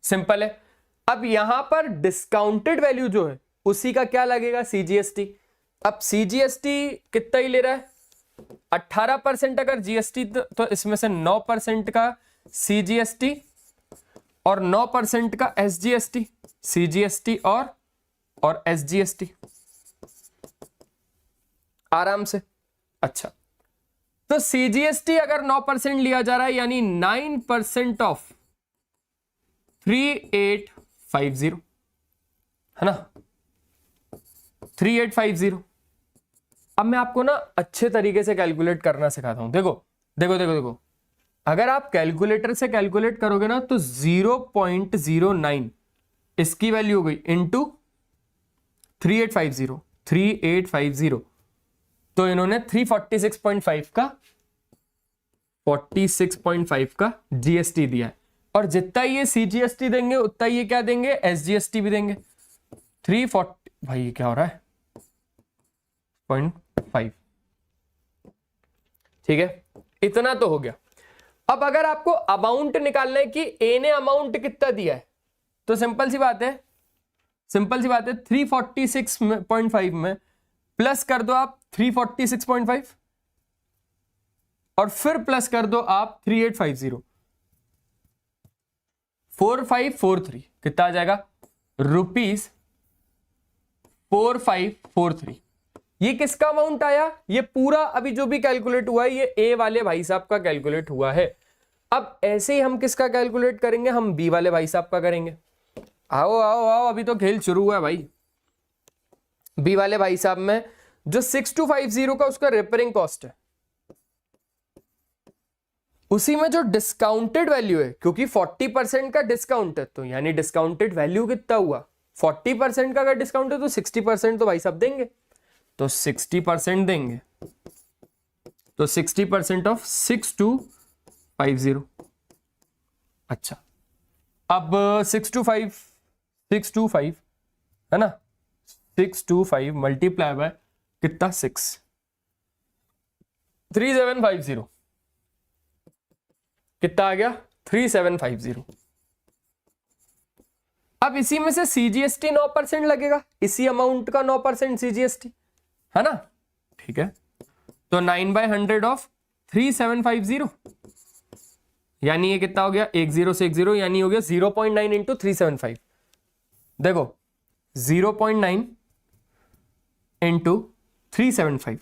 सिंपल है। अब यहां पर डिस्काउंटेड वैल्यू जो है उसी का क्या लगेगा, सीजीएसटी। अब सीजीएसटी कितना ही ले रहा है, 18% अगर जीएसटी, तो इसमें से 9% का सीजीएसटी और 9% का एसजीएसटी, सीजीएसटी और एसजीएसटी, आराम से। अच्छा, तो सीजीएसटी अगर 9% लिया जा रहा है यानी 9% ऑफ 3850, है ना, 3850। अब मैं आपको ना अच्छे तरीके से कैलकुलेट करना सिखाता हूं। देखो देखो देखो देखो, अगर आप कैलकुलेटर से कैलकुलेट करोगे ना तो 0.09 इसकी वैल्यू हो गई इंटू 3850, तो इन्होंने 46.5 का जीएसटी दिया है। और जितना ये सीजीएसटी देंगे उतना ये क्या देंगे, एसजीएसटी भी देंगे। 340, भाई ये क्या हो रहा है, 0.5, ठीक है, इतना तो हो गया। अब अगर आपको अमाउंट निकालना है कि ए ने अमाउंट कितना दिया है, तो सिंपल सी बात है 346.5 में प्लस कर दो आप 346.5 और फिर प्लस कर दो आप 3850, 4543, कितना आ जाएगा, ₹4543। ये किसका अमाउंट आया, ये पूरा अभी जो भी कैलकुलेट हुआ है ये ए वाले भाई साहब का कैलकुलेट हुआ है। अब ऐसे ही हम किसका कैलकुलेट करेंगे, हम बी वाले भाई साहब का करेंगे। आओ आओ आओ, अभी तो खेल शुरू हुआ है भाई। बी वाले भाई साहब में जो 6250 का उसका रिपेयरिंग कॉस्ट है, उसी में जो डिस्काउंटेड वैल्यू है, क्योंकि 40% का डिस्काउंट है, तो यानी डिस्काउंटेड वैल्यू कितना हुआ, 40% का अगर डिस्काउंट है तो 60% तो भाई साहब देंगे, तो 60% देंगे, तो 60% ऑफ 6250। अच्छा, अब 625 है ना, 625 मल्टीप्लाई बाय कितना, 6, 3750, कितना आ गया, 3750। अब इसी में से सीजीएसटी 9% लगेगा, इसी अमाउंट का 9% सीजीएसटी, है ना, ठीक है। तो 9/100 ऑफ 3750, यानी ये कितना हो गया, 10 से 10, यानी हो गया 0.9 इंटू 375। देखो 0.9 इंटू 375,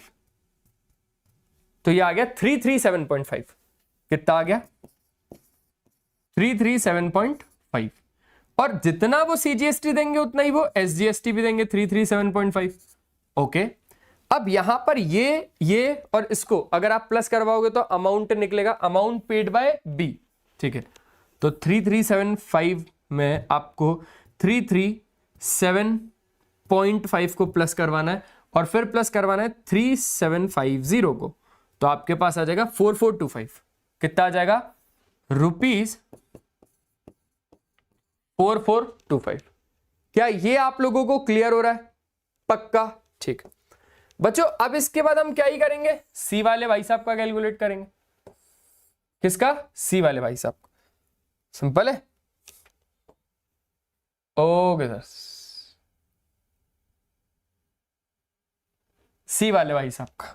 तो ये आ गया 337.5। कितना आ गया, 337.5। और जितना वो सीजीएसटी देंगे उतना ही वो एसजीएसटी भी देंगे, 337.5। ओके, अब यहां पर ये और इसको अगर आप प्लस करवाओगे तो अमाउंट निकलेगा, अमाउंट पेड बाय बी, ठीक है। तो 3375 में आपको 337.5 को प्लस करवाना है और फिर प्लस करवाना है 3750 को, तो आपके पास आ जाएगा 4425। कितना आ जाएगा, ₹4425। क्या ये आप लोगों को क्लियर हो रहा है, पक्का, ठीक। बच्चों अब इसके बाद हम क्या ही करेंगे, सी वाले भाई साहब का कैलकुलेट करेंगे। किसका, सी वाले भाई साहब का। सिंपल है, ओके सर, सी वाले भाई साहब का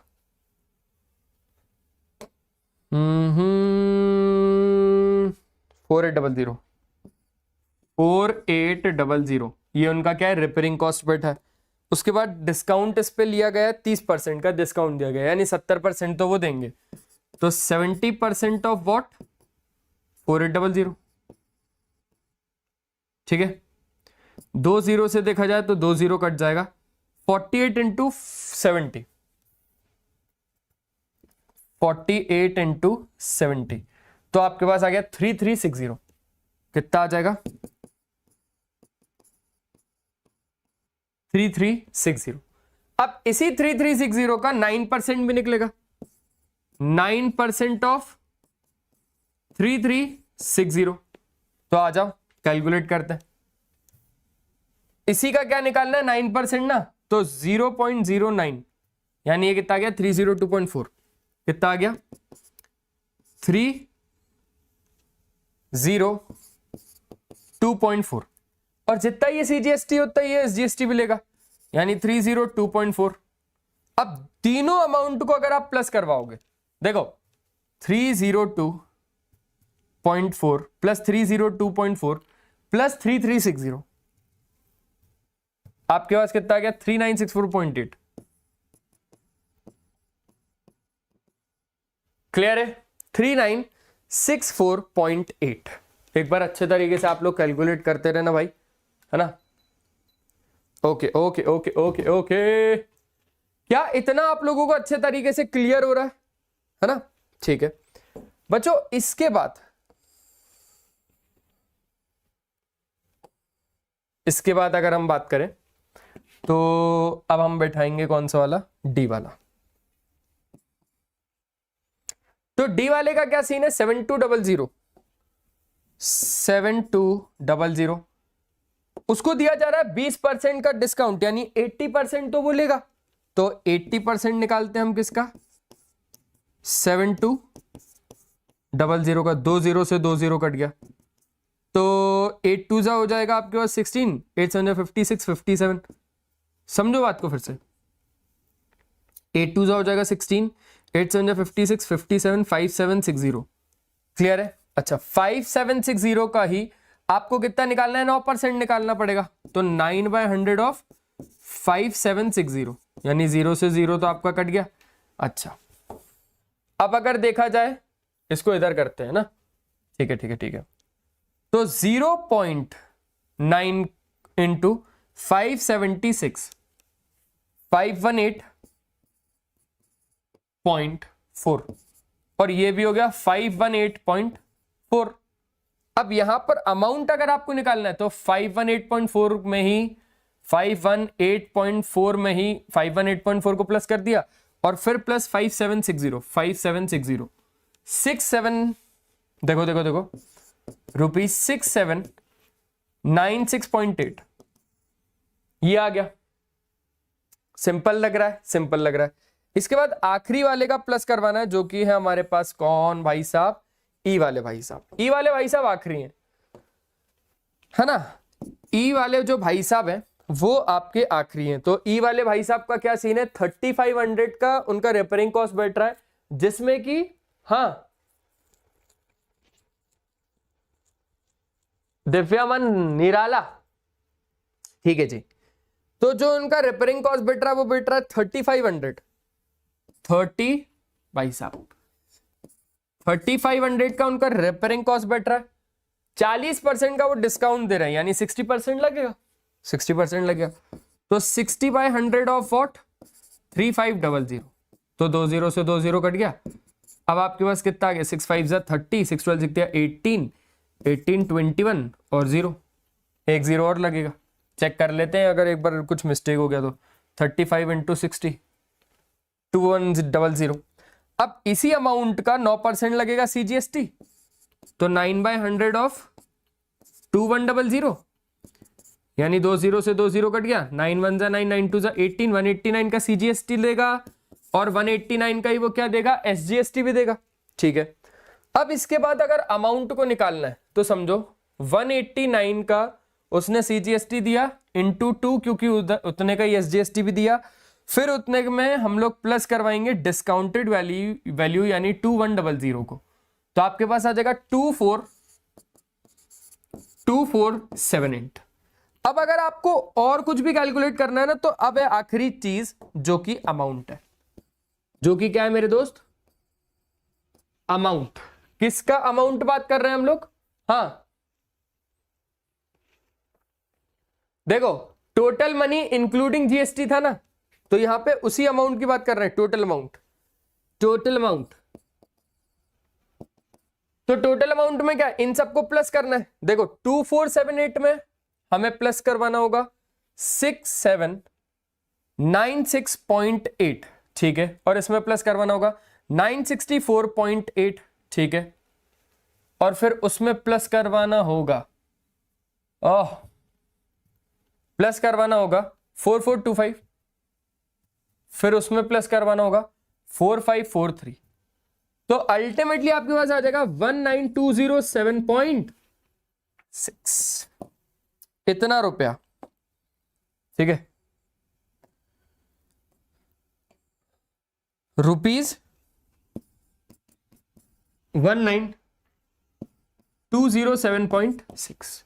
4800 ये उनका क्या है, रिपेयरिंग कॉस्ट बैठा है। उसके बाद डिस्काउंट इस पे लिया गया, 30% का डिस्काउंट दिया गया, यानी 70% तो वो देंगे, तो 70% ऑफ व्हाट, 4800, ठीक है। 2 0 से देखा जाए तो 2 0 कट जाएगा, 48 इंटू 70, 48 इंटू 70, तो आपके पास आ गया 3360। कितना आ जाएगा, 3360। अब इसी 3360 का 9% भी निकलेगा, 9% ऑफ 3360, तो आ जाओ कैलकुलेट करते हैं। इसी का क्या निकालना है, 9% ना, तो 0.09, यानी ये कितना आ गया, 302.4। कितना आ गया, 302.4। और जितना ये सीजीएसटी उतना ये एसजीएसटी भी लेगा, यानी 302.4। अब तीनों अमाउंट को अगर आप प्लस करवाओगे, देखो 302.4 प्लस 302.4 प्लस 3360, आपके पास कितना आ गया? 3964.8। क्लियर है? 3964.8। एक बार अच्छे तरीके से आप लोग कैलकुलेट करते रहना भाई, है ना? Okay okay okay okay okay, क्या इतना आप लोगों को अच्छे तरीके से क्लियर हो रहा है ना? ठीक है बच्चों, इसके बाद अगर हम बात करें तो अब हम बैठाएंगे कौन सा वाला? डी वाला। तो डी वाले का क्या सीन है? 7200 उसको दिया जा रहा है 20% का डिस्काउंट, यानी 80% तो वो लेगा। तो 80% निकालते हैं हम किसका? 7200 का, 20 से 20 कट गया तो 8 2 हो जाएगा आपके पास 16, 8 7 56 57। समझो बात को फिर से, 8 2 हो जाएगा 16, 8 7 56 57 5760। क्लियर है? अच्छा, 5760 का ही आपको कितना निकालना है? 9% निकालना पड़ेगा। तो 9/100 ऑफ 5760, यानी 0 से 0 तो आपका कट गया। अच्छा, अब अगर देखा जाए, इसको इधर करते हैं ना, ठीक है ठीक है ठीक है। तो 0.9 इंटू 576, 518.4, और ये भी हो गया 518.4। अब यहां पर अमाउंट अगर आपको निकालना है तो 518.4 में ही 518.4 में ही 518.4 को प्लस कर दिया और फिर प्लस 5760 67, देखो देखो देखो, ₹6796.8, ये आ गया। सिंपल लग रहा है? सिंपल लग रहा है। इसके बाद आखिरी वाले का प्लस करवाना है, जो कि है हमारे पास कौन भाई साहब? ई वाले भाई साहब। ई वाले भाई साहब आखिरी हैं, है ना? ई वाले जो भाई साहब हैं वो आपके आखिरी हैं। तो ई वाले भाई साहब का क्या सीन है? 3500 का उनका रिपेयरिंग कॉस्ट बैठ रहा है, जिसमें कि हाँ दिव्यामन निराला, ठीक है जी। तो जो उनका रिपेयरिंग कॉस्ट बैठ रहा है वो बैठ रहा है 3500। 30 भाई साहब 3500 का उनका रिपेयरिंग कॉस्ट बैठ रहा है, 40% का वो डिस्काउंट दे रहे हैं, यानी 60% लगेगा, 60% लगेगा। तो 60/100 ऑफ वॉट? 3500। तो 20 से 20 कट गया। अब आपके पास कितना आ गया? 6 5 30, 6 12 18, 18 21 और 0, एक 0 और लगेगा। चेक कर लेते हैं अगर एक बार कुछ मिस्टेक हो गया तो। 35 इंटू 60, 2100। अब इसी अमाउंट का 9% लगेगा CGST, तो 9/100 ऑफ 2100, यानी 20 से 20 कट गया। 9 1 9 9 2 18, 189 का CGST लेगा और 189 का ही वो क्या देगा? SGST भी देगा। ठीक है, अब इसके बाद अगर अमाउंट को निकालना है तो समझो 189 का उसने CGST दिया इंटू 2, क्योंकि उतने का SGST भी दिया, फिर उतने में हम लोग प्लस करवाएंगे डिस्काउंटेड वैल्यू यानी 2100 को। तो आपके पास आ जाएगा 2478। अब अगर आपको और कुछ भी कैलकुलेट करना है ना, तो अब है आखिरी चीज जो कि अमाउंट है, जो कि क्या है मेरे दोस्त? अमाउंट। किसका अमाउंट बात कर रहे हैं हम लोग? हाँ देखो, टोटल मनी इंक्लूडिंग GST था ना, तो यहां पे उसी अमाउंट की बात कर रहे हैं, टोटल अमाउंट। टोटल अमाउंट, तो टोटल अमाउंट में क्या, इन सबको प्लस करना है। देखो 2478 में हमें प्लस करवाना होगा 6796.8, ठीक है, और इसमें प्लस करवाना होगा 964.8, ठीक है, और फिर उसमें प्लस करवाना होगा प्लस करवाना होगा 4425, फिर उसमें प्लस करवाना होगा 4543। तो अल्टीमेटली आपके पास आ जाएगा 19207.6, इतना रुपया, ठीक है। ₹19207.6।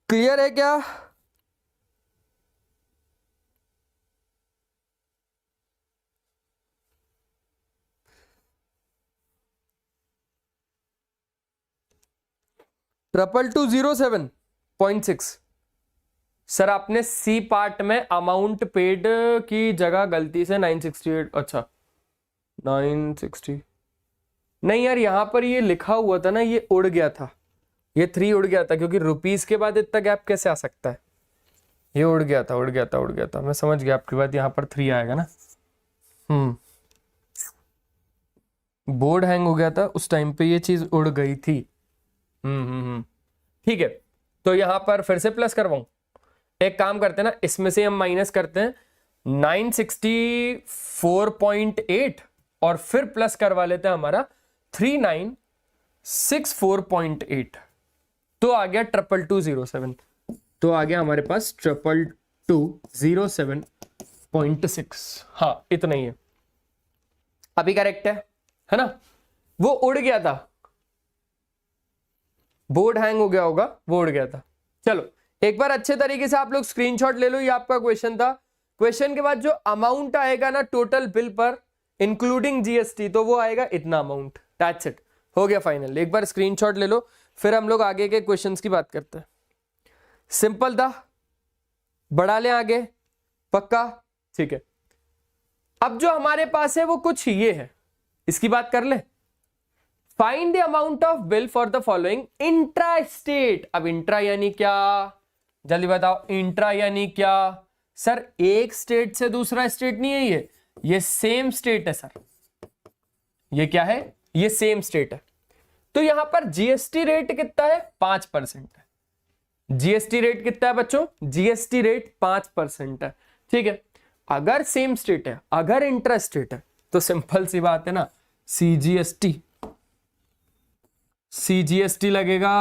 क्लियर है क्या? $2207.6। सर आपने सी पार्ट में अमाउंट पेड की जगह गलती से 968, अच्छा 960, नहीं यार यहां पर ये लिखा हुआ था ना, ये उड़ गया था, ये 3 उड़ गया था, क्योंकि रुपीस के बाद इतना गैप कैसे आ सकता है? ये उड़ गया था, उड़ गया था, उड़ गया था, मैं समझ गया आपकी बात, यहाँ पर 3 आएगा ना। बोर्ड हैंग हो गया था उस टाइम पे, ये चीज उड़ गई थी। ठीक है, तो यहां पर फिर से प्लस करवाऊं? एक काम करते हैं ना, इसमें से हम माइनस करते हैं 964.8 और फिर प्लस करवा लेते हैं हमारा 3964.8, तो आ गया 2207, तो आ गया हमारे पास 2207.6। हाँ इतना ही है, अभी करेक्ट है ना? वो उड़ गया था, बोर्ड हैंग हो गया होगा, वो उड़ गया था। चलो एक बार अच्छे तरीके से आप लोग स्क्रीनशॉट ले लो, ये आपका क्वेश्चन था। क्वेश्चन के बाद जो अमाउंट आएगा ना टोटल बिल पर इंक्लूडिंग जीएसटी, तो वो आएगा इतना अमाउंट, दैट्स इट, हो गया फाइनल। एक बार स्क्रीनशॉट ले लो, फिर हम लोग आगे के क्वेश्चंस की बात करते हैं। सिंपल था, बढ़ा लें आगे, पक्का? ठीक है, अब जो हमारे पास है वो कुछ ये है, इसकी बात कर ले। Find the amount of bill for the following intra state. अब इंट्रा यानी क्या, जल्दी बताओ, इंट्रा यानी क्या? सर एक स्टेट से दूसरा स्टेट नहीं है, ये सेम स्टेट है सर। ये क्या है? ये सेम स्टेट है। तो यहां पर जीएसटी रेट कितना है? 5% है। जीएसटी रेट कितना है बच्चों? जीएसटी रेट 5% है। ठीक है, अगर सेम स्टेट है, अगर इंट्रा स्टेट है, तो सिंपल सी बात है ना, सीजीएसटी लगेगा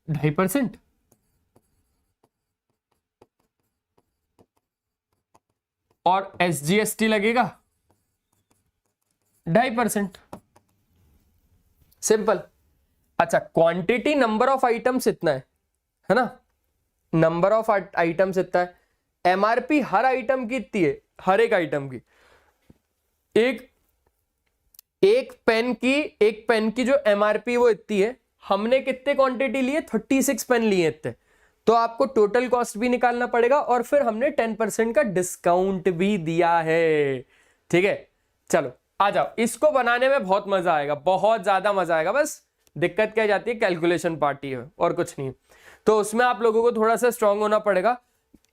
2.5%, और एसजीएसटी लगेगा 2.5%। सिंपल। अच्छा, क्वांटिटी नंबर ऑफ आइटम्स इतना है ना, नंबर ऑफ आइटम्स इतना है, एमआरपी हर आइटम की इतनी है, हर एक आइटम की। एक पेन की जो एमआरपी वो इतनी है, हमने कितने क्वांटिटी लिए? 36 पेन लिए इतने, तो आपको टोटल कॉस्ट भी निकालना पड़ेगा, और फिर हमने 10% का डिस्काउंट भी दिया है। ठीक है, चलो आ जाओ, इसको बनाने में बहुत मजा आएगा, बहुत ज्यादा मजा आएगा। बस दिक्कत क्या जाती है, कैलकुलेशन पार्टी है और कुछ नहीं, तो उसमें आप लोगों को थोड़ा सा स्ट्रांग होना पड़ेगा।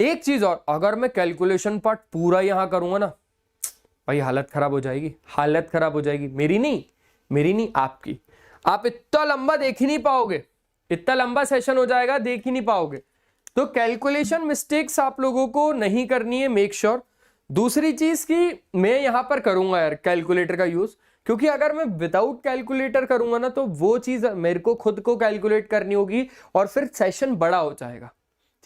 एक चीज और, अगर मैं कैलकुलेशन पार्ट पूरा यहां करूंगा ना भाई, हालत खराब हो जाएगी, हालत खराब हो जाएगी, मेरी नहीं आपकी। आप इतना लंबा देख ही नहीं पाओगे, इतना लंबा सेशन हो जाएगा, देख ही नहीं पाओगे। तो कैलकुलेशन मिस्टेक्स आप लोगों को नहीं करनी है, मेक श्योर। दूसरी चीज की मैं यहां पर करूंगा यार कैलकुलेटर का यूज, क्योंकि अगर मैं विदाउट कैलकुलेटर करूंगा ना, तो वो चीज मेरे को खुद को कैलकुलेट करनी होगी, और फिर सेशन बड़ा हो जाएगा।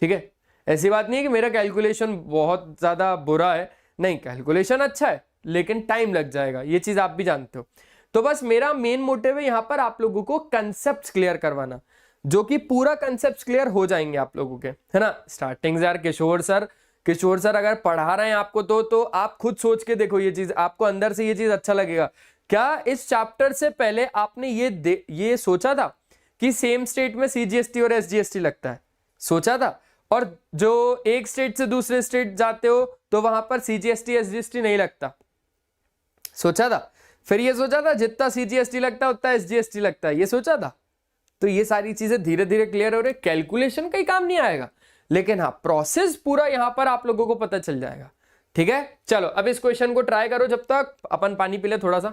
ठीक है, ऐसी बात नहीं है कि मेरा कैलकुलेशन बहुत ज्यादा बुरा है, नहीं, कैलकुलेशन अच्छा है, लेकिन टाइम लग जाएगा, ये चीज आप भी जानते हो। तो बस मेरा मेन मोटिव है यहां पर आप लोगों को कंसेप्ट क्लियर करवाना, जो कि पूरा कंसेप्ट क्लियर हो जाएंगे आप लोगों के, है ना। स्टार्टिंग से यार किशोर सर अगर पढ़ा रहे हैं आपको, तो आप खुद सोच के देखो, ये चीज आपको अंदर से ये चीज अच्छा लगेगा क्या? इस चैप्टर से पहले आपने ये सोचा था कि सेम स्टेट में सीजीएसटी और एसजीएसटी लगता है? सोचा था? और जो एक स्टेट से दूसरे स्टेट जाते हो तो वहां पर सीजीएसटी एसजीएसटी नहीं लगता? सोचा था? फिर ये सोचा था जितना सीजीएसटी लगता है उतना एसजीएसटी लगता है, ये सोचा था? तो ये सारी चीजें धीरे धीरे क्लियर हो रही, कैलकुलेशन का ही काम नहीं आएगा, लेकिन हाँ प्रोसेस पूरा यहां पर आप लोगों को पता चल जाएगा। ठीक है, चलो अब इस क्वेश्चन को ट्राई करो, जब तक अपन पानी पी ले थोड़ा सा।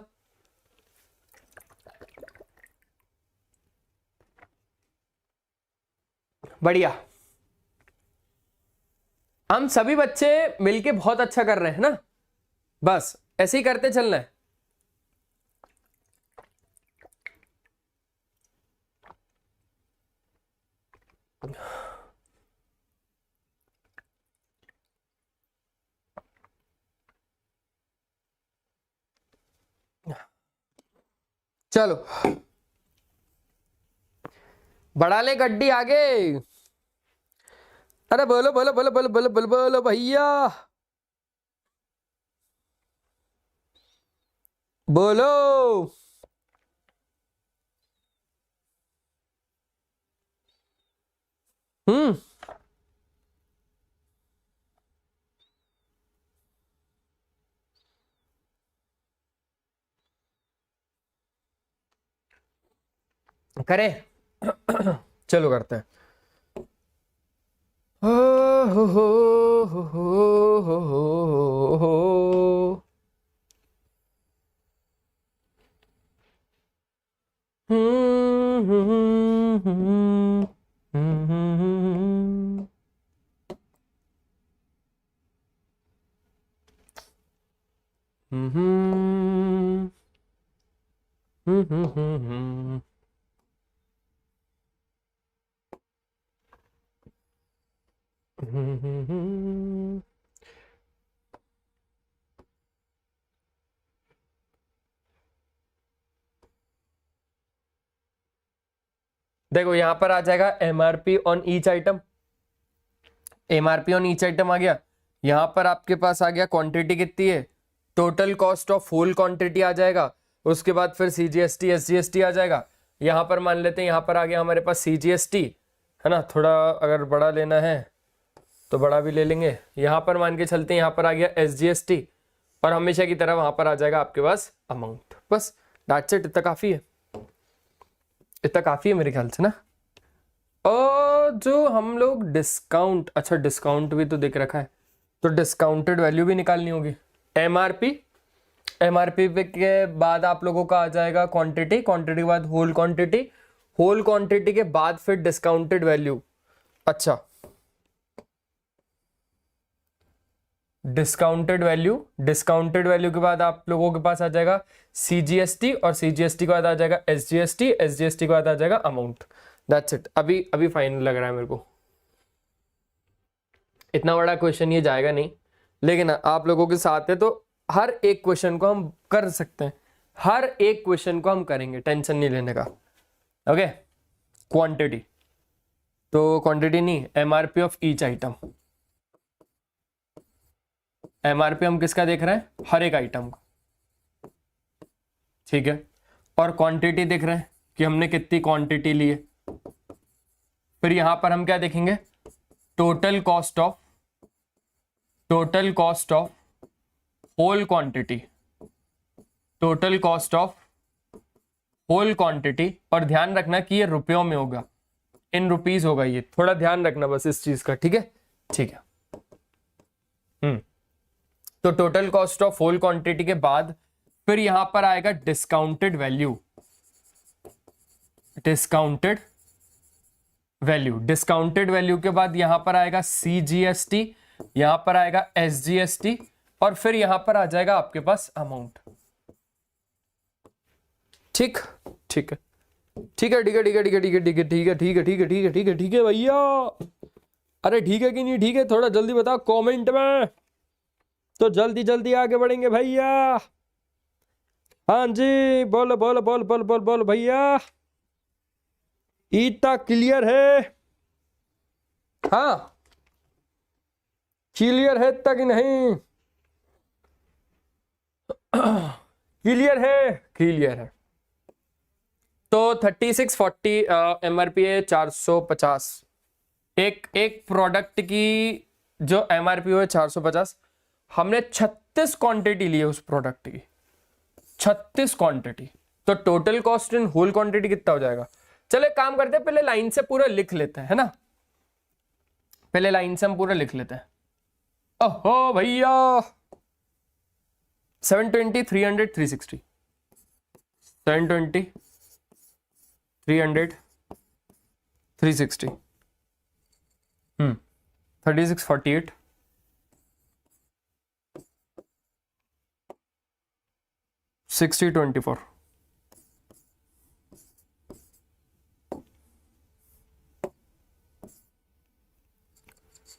बढ़िया, हम सभी बच्चे मिलके बहुत अच्छा कर रहे हैं ना, बस ऐसे ही करते चलना है। चलो बढ़ा ले गड्डी आगे। अरे बोलो बोलो बोलो बोलो बोलो बोलो बोलो भैया, बोलो। हम्म। करें। चलो करते हैं। हो हो हो हो हो हो हो। देखो यहां पर आ जाएगा MRP on each item, MRP on each item आ गया। यहां पर आपके पास आ गया क्वांटिटी कितनी है, total cost of whole quantity आ जाएगा। उसके बाद फिर सीजीएसटी एसजीएसटी आ जाएगा। यहां पर मान लेते हैं यहां पर आ गया हमारे पास सीजीएसटी, है ना। थोड़ा अगर बड़ा लेना है तो बड़ा भी ले लेंगे। यहां पर मान के चलते हैं यहां पर आ गया एसजीएसटी, और हमेशा की तरह वहां पर आ जाएगा आपके पास अमाउंट। बस दैट्स इट, इतना काफी है, इतना काफी है मेरे ख्याल से ना। और जो हम लोग डिस्काउंट, अच्छा डिस्काउंट भी तो देख रखा है, तो डिस्काउंटेड वैल्यू भी निकालनी होगी। एमआरपी, एमआरपी के बाद आप लोगों का आ जाएगा क्वांटिटी, क्वांटिटी के बाद होल क्वांटिटी, होल क्वांटिटी के बाद फिर डिस्काउंटेड वैल्यू। अच्छा डिस्काउंटेड वैल्यू, डिस्काउंटेड वैल्यू के बाद आप लोगों के पास आ जाएगा सीजीएसटी, और सीजीएसटी के बाद आ जाएगा एसजीएसटी, एसजीएसटी के बाद आ जाएगा अमाउंट। That's it. अभी अभी फाइनल लग रहा है मेरे को। इतना बड़ा क्वेश्चन ये जाएगा नहीं, लेकिन आप लोगों के साथ है तो हर एक क्वेश्चन को हम कर सकते हैं, हर एक क्वेश्चन को हम करेंगे, टेंशन नहीं लेने का। ओके क्वांटिटी, तो क्वांटिटी नहीं, MRP of each item. MRP हम किसका देख रहे हैं, हर एक आइटम का, ठीक है। और क्वांटिटी देख रहे हैं कि हमने कितनी क्वांटिटी ली है। फिर यहां पर हम क्या देखेंगे, total cost of, total cost of whole quantity, total cost of whole quantity. और ध्यान रखना कि ये रुपयों में होगा, इन रुपीज होगा, ये थोड़ा ध्यान रखना बस इस चीज का, ठीक है। ठीक है। तो total cost of whole quantity के बाद फिर यहां पर आएगा discounted value, discounted value, discounted value के बाद यहां पर आएगा सीजीएसटी, यहां पर आएगा एसजीएसटी, और फिर यहां पर आ जाएगा आपके पास अमाउंट। ठीक, ठीक है, ठीक है, ठीक है, ठीक है, ठीक है, ठीक है, ठीक है, ठीक है, ठीक है, ठीक है, ठीक है, ठीक है, ठीक है भैया। अरे ठीक है कि नहीं ठीक है, थोड़ा जल्दी बताओ कमेंट में, तो जल्दी जल्दी आगे बढ़ेंगे भैया। हाँ जी, बोलो बोलो बोलो बोलो बोलो बोलो भैया। इतना क्लियर है, हाँ क्लियर है तक नहीं, क्लियर है, क्लियर है। तो 3640 एमआरपी है 450, एक प्रोडक्ट की जो एमआरपी है 450, हमने 36 क्वांटिटी ली है उस प्रोडक्ट की, 36 क्वांटिटी। तो total cost in whole quantity कितना हो जाएगा। चलो एक काम करते हैं, पहले लाइन से पूरा लिख लेते हैं, है ना। पहले लाइन से हम पूरा लिख लेते हैं। ओहो भैया 720 300 360, 720 300 360, 3648, 6024,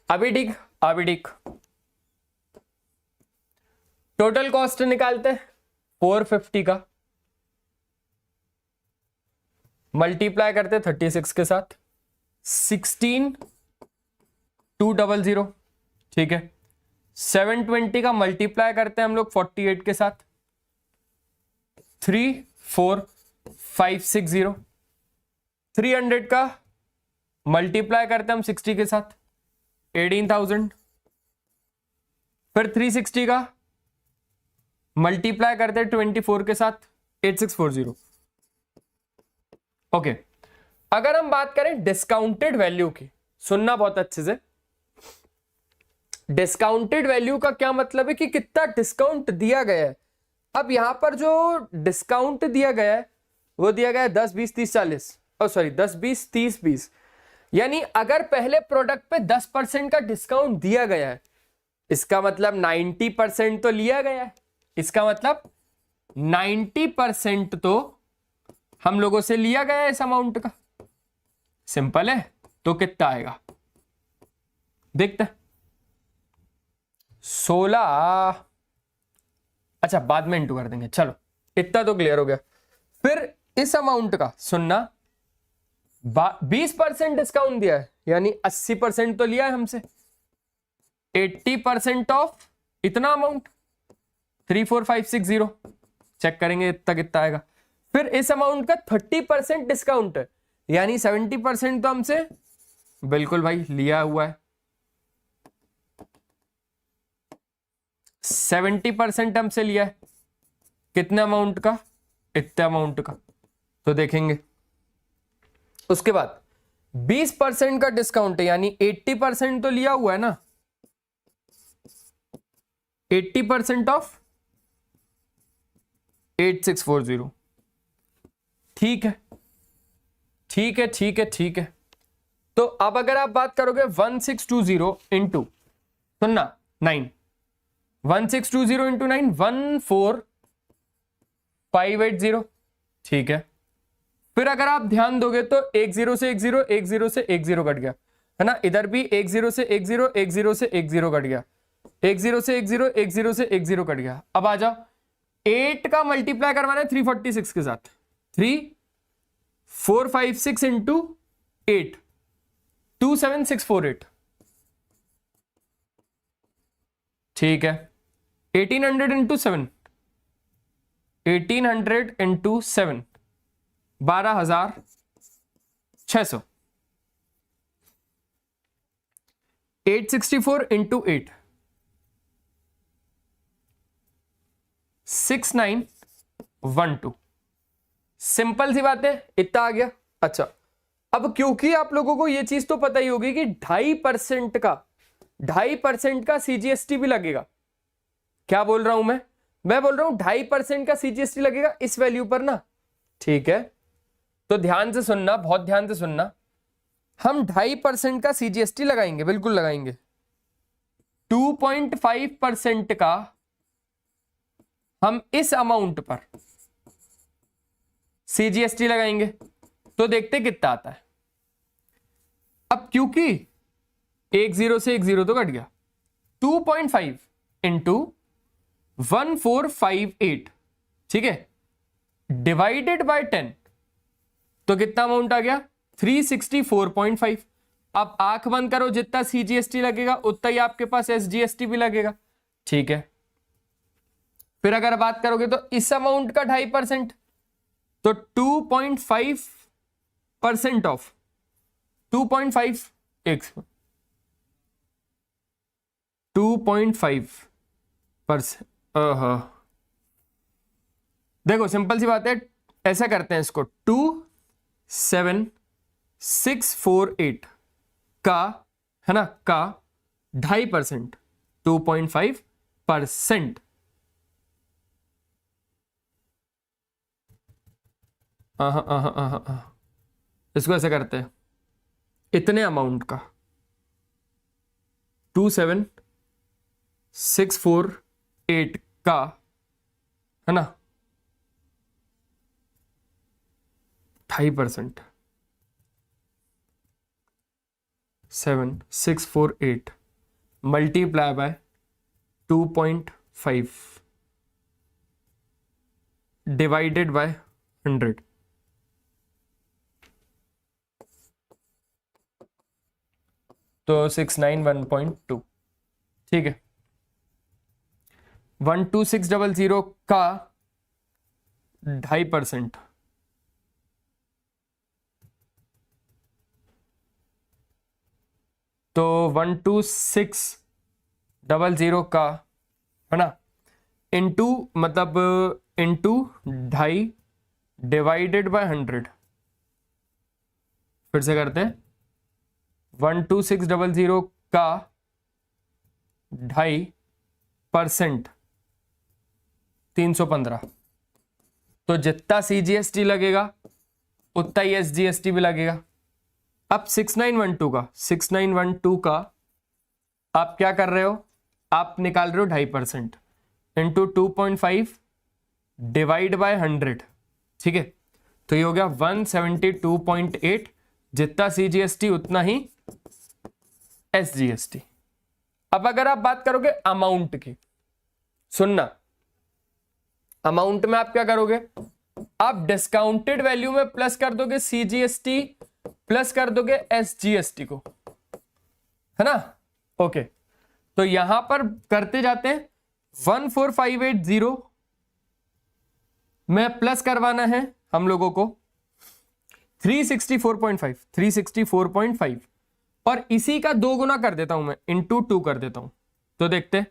अभी ठीक, अभी ठीक। टोटल कॉस्ट निकालते हैं 450 का, मल्टीप्लाई करते 36 के साथ, 16,200, ठीक है। 720 का मल्टीप्लाई करते हैं हम लोग 48 के साथ, 34560। 300 का मल्टीप्लाई करते हैं हम 60 के साथ, 18,000। फिर 360 का मल्टीप्लाई करते हैं 24 के साथ, 8640। ओके, अगर हम बात करें डिस्काउंटेड वैल्यू की, सुनना बहुत अच्छे से, डिस्काउंटेड वैल्यू का क्या मतलब है कि कितना डिस्काउंट दिया गया है। अब यहां पर जो डिस्काउंट दिया गया है वो दिया गया है 10, 20, 30, 40, और सॉरी 10, 20, 30, 20। यानी अगर पहले प्रोडक्ट पे 10% का डिस्काउंट दिया गया है, इसका मतलब 90% तो लिया गया है। इसका मतलब 90% तो हम लोगों से लिया गया है इस अमाउंट का। सिंपल है, तो कितना आएगा देखते हैं। 16, अच्छा बाद में इंटू कर देंगे, चलो इतना तो क्लियर हो गया। फिर इस अमाउंट का सुनना, 20% डिस्काउंट दिया है, यानी 80% तो लिया है हमसे। 80% ऑफ इतना अमाउंट 34560, चेक करेंगे इतना कितना आएगा। फिर इस अमाउंट का 30% डिस्काउंट है, यानी 70% तो हमसे बिल्कुल भाई लिया हुआ है। 70% हमसे लिया है, कितने अमाउंट का, इतने अमाउंट का, तो देखेंगे। उसके बाद 20% का डिस्काउंट है, यानी 80% तो लिया हुआ है ना। 80% ऑफ 8640, ठीक है, ठीक है, ठीक है, ठीक है। तो अब अगर आप बात करोगे 1620 इंटू, सुनना 9, 1620 इंटू 9, 14580, ठीक है। फिर अगर आप ध्यान दोगे तो 10 से 10, 10 से 10 कट गया है ना। इधर भी 10 से 10, 10 से 10 कट गया, 10 से 10, 10 से 10 कट गया। अब आ जाओ, 8 का मल्टीप्लाई करवाना है 346 के साथ, 3456 इंटू 8, 27648, ठीक है। 1800 इंटू 7, 1800 इंटू 7, 12,600। 864 इंटू 8, 6912। सिंपल सी बात है, इतना आ गया। अच्छा, अब क्योंकि आप लोगों को ये चीज तो पता ही होगी कि 2.5% का सीजीएसटी भी लगेगा। क्या बोल रहा हूं मैं बोल रहा हूं 2.5% का सीजीएसटी लगेगा इस वैल्यू पर ना, ठीक है। तो ध्यान से सुनना, बहुत ध्यान से सुनना, हम 2.5% का सीजीएसटी लगाएंगे, बिल्कुल लगाएंगे। 2.5% का हम इस अमाउंट पर सीजीएसटी लगाएंगे, तो देखते कितना आता है। अब क्योंकि 10 से 10 तो कट गया, 2.5 इंटू 1458, ठीक है, डिवाइडेड बाय 10, तो कितना अमाउंट आ गया, 364.5। अब आंख बंद करो, जितना सीजीएसटी लगेगा उतना ही आपके पास एसजीएसटी भी लगेगा, ठीक है। फिर अगर बात करोगे तो इस अमाउंट का 2.5%, तो 2.5% ऑफ 2.5 2.5%। देखो सिंपल सी बात है, ऐसा करते हैं इसको, 27648 का है ना, का 2.5%, 2.5%, इसको ऐसे करते हैं, इतने अमाउंट का 27648 का है ना 2.5%, 7648 मल्टीप्लाई बाय 2.5 डिवाइडेड बाय 100, तो 691.2, ठीक है। 12600 का 2.5%, तो 12600 का, है ना, इंटू मतलब इंटू 2.5 डिवाइडेड बाय 100। फिर से करते हैं, 12600 का 2.5%, 315। तो जितना CGST लगेगा उतना ही SGST भी लगेगा। अब 6912 का आप क्या कर रहे हो, आप निकाल रहे हो 2.5% इंटू 2.5 डिवाइड बाय 100, ठीक है। तो ये हो गया 172.8, जितना CGST उतना ही SGST। अब अगर आप बात करोगे अमाउंट की, सुनना, अमाउंट में आप क्या करोगे, आप डिस्काउंटेड वैल्यू में प्लस कर दोगे CGST, प्लस कर दोगे SGST को, है ना। ओके, तो यहां पर करते जाते हैं, 14580 में प्लस करवाना है हम लोगों को 364.5, और इसी का 2 गुना कर देता हूं मैं, इंटू 2 कर देता हूं, तो देखते हैं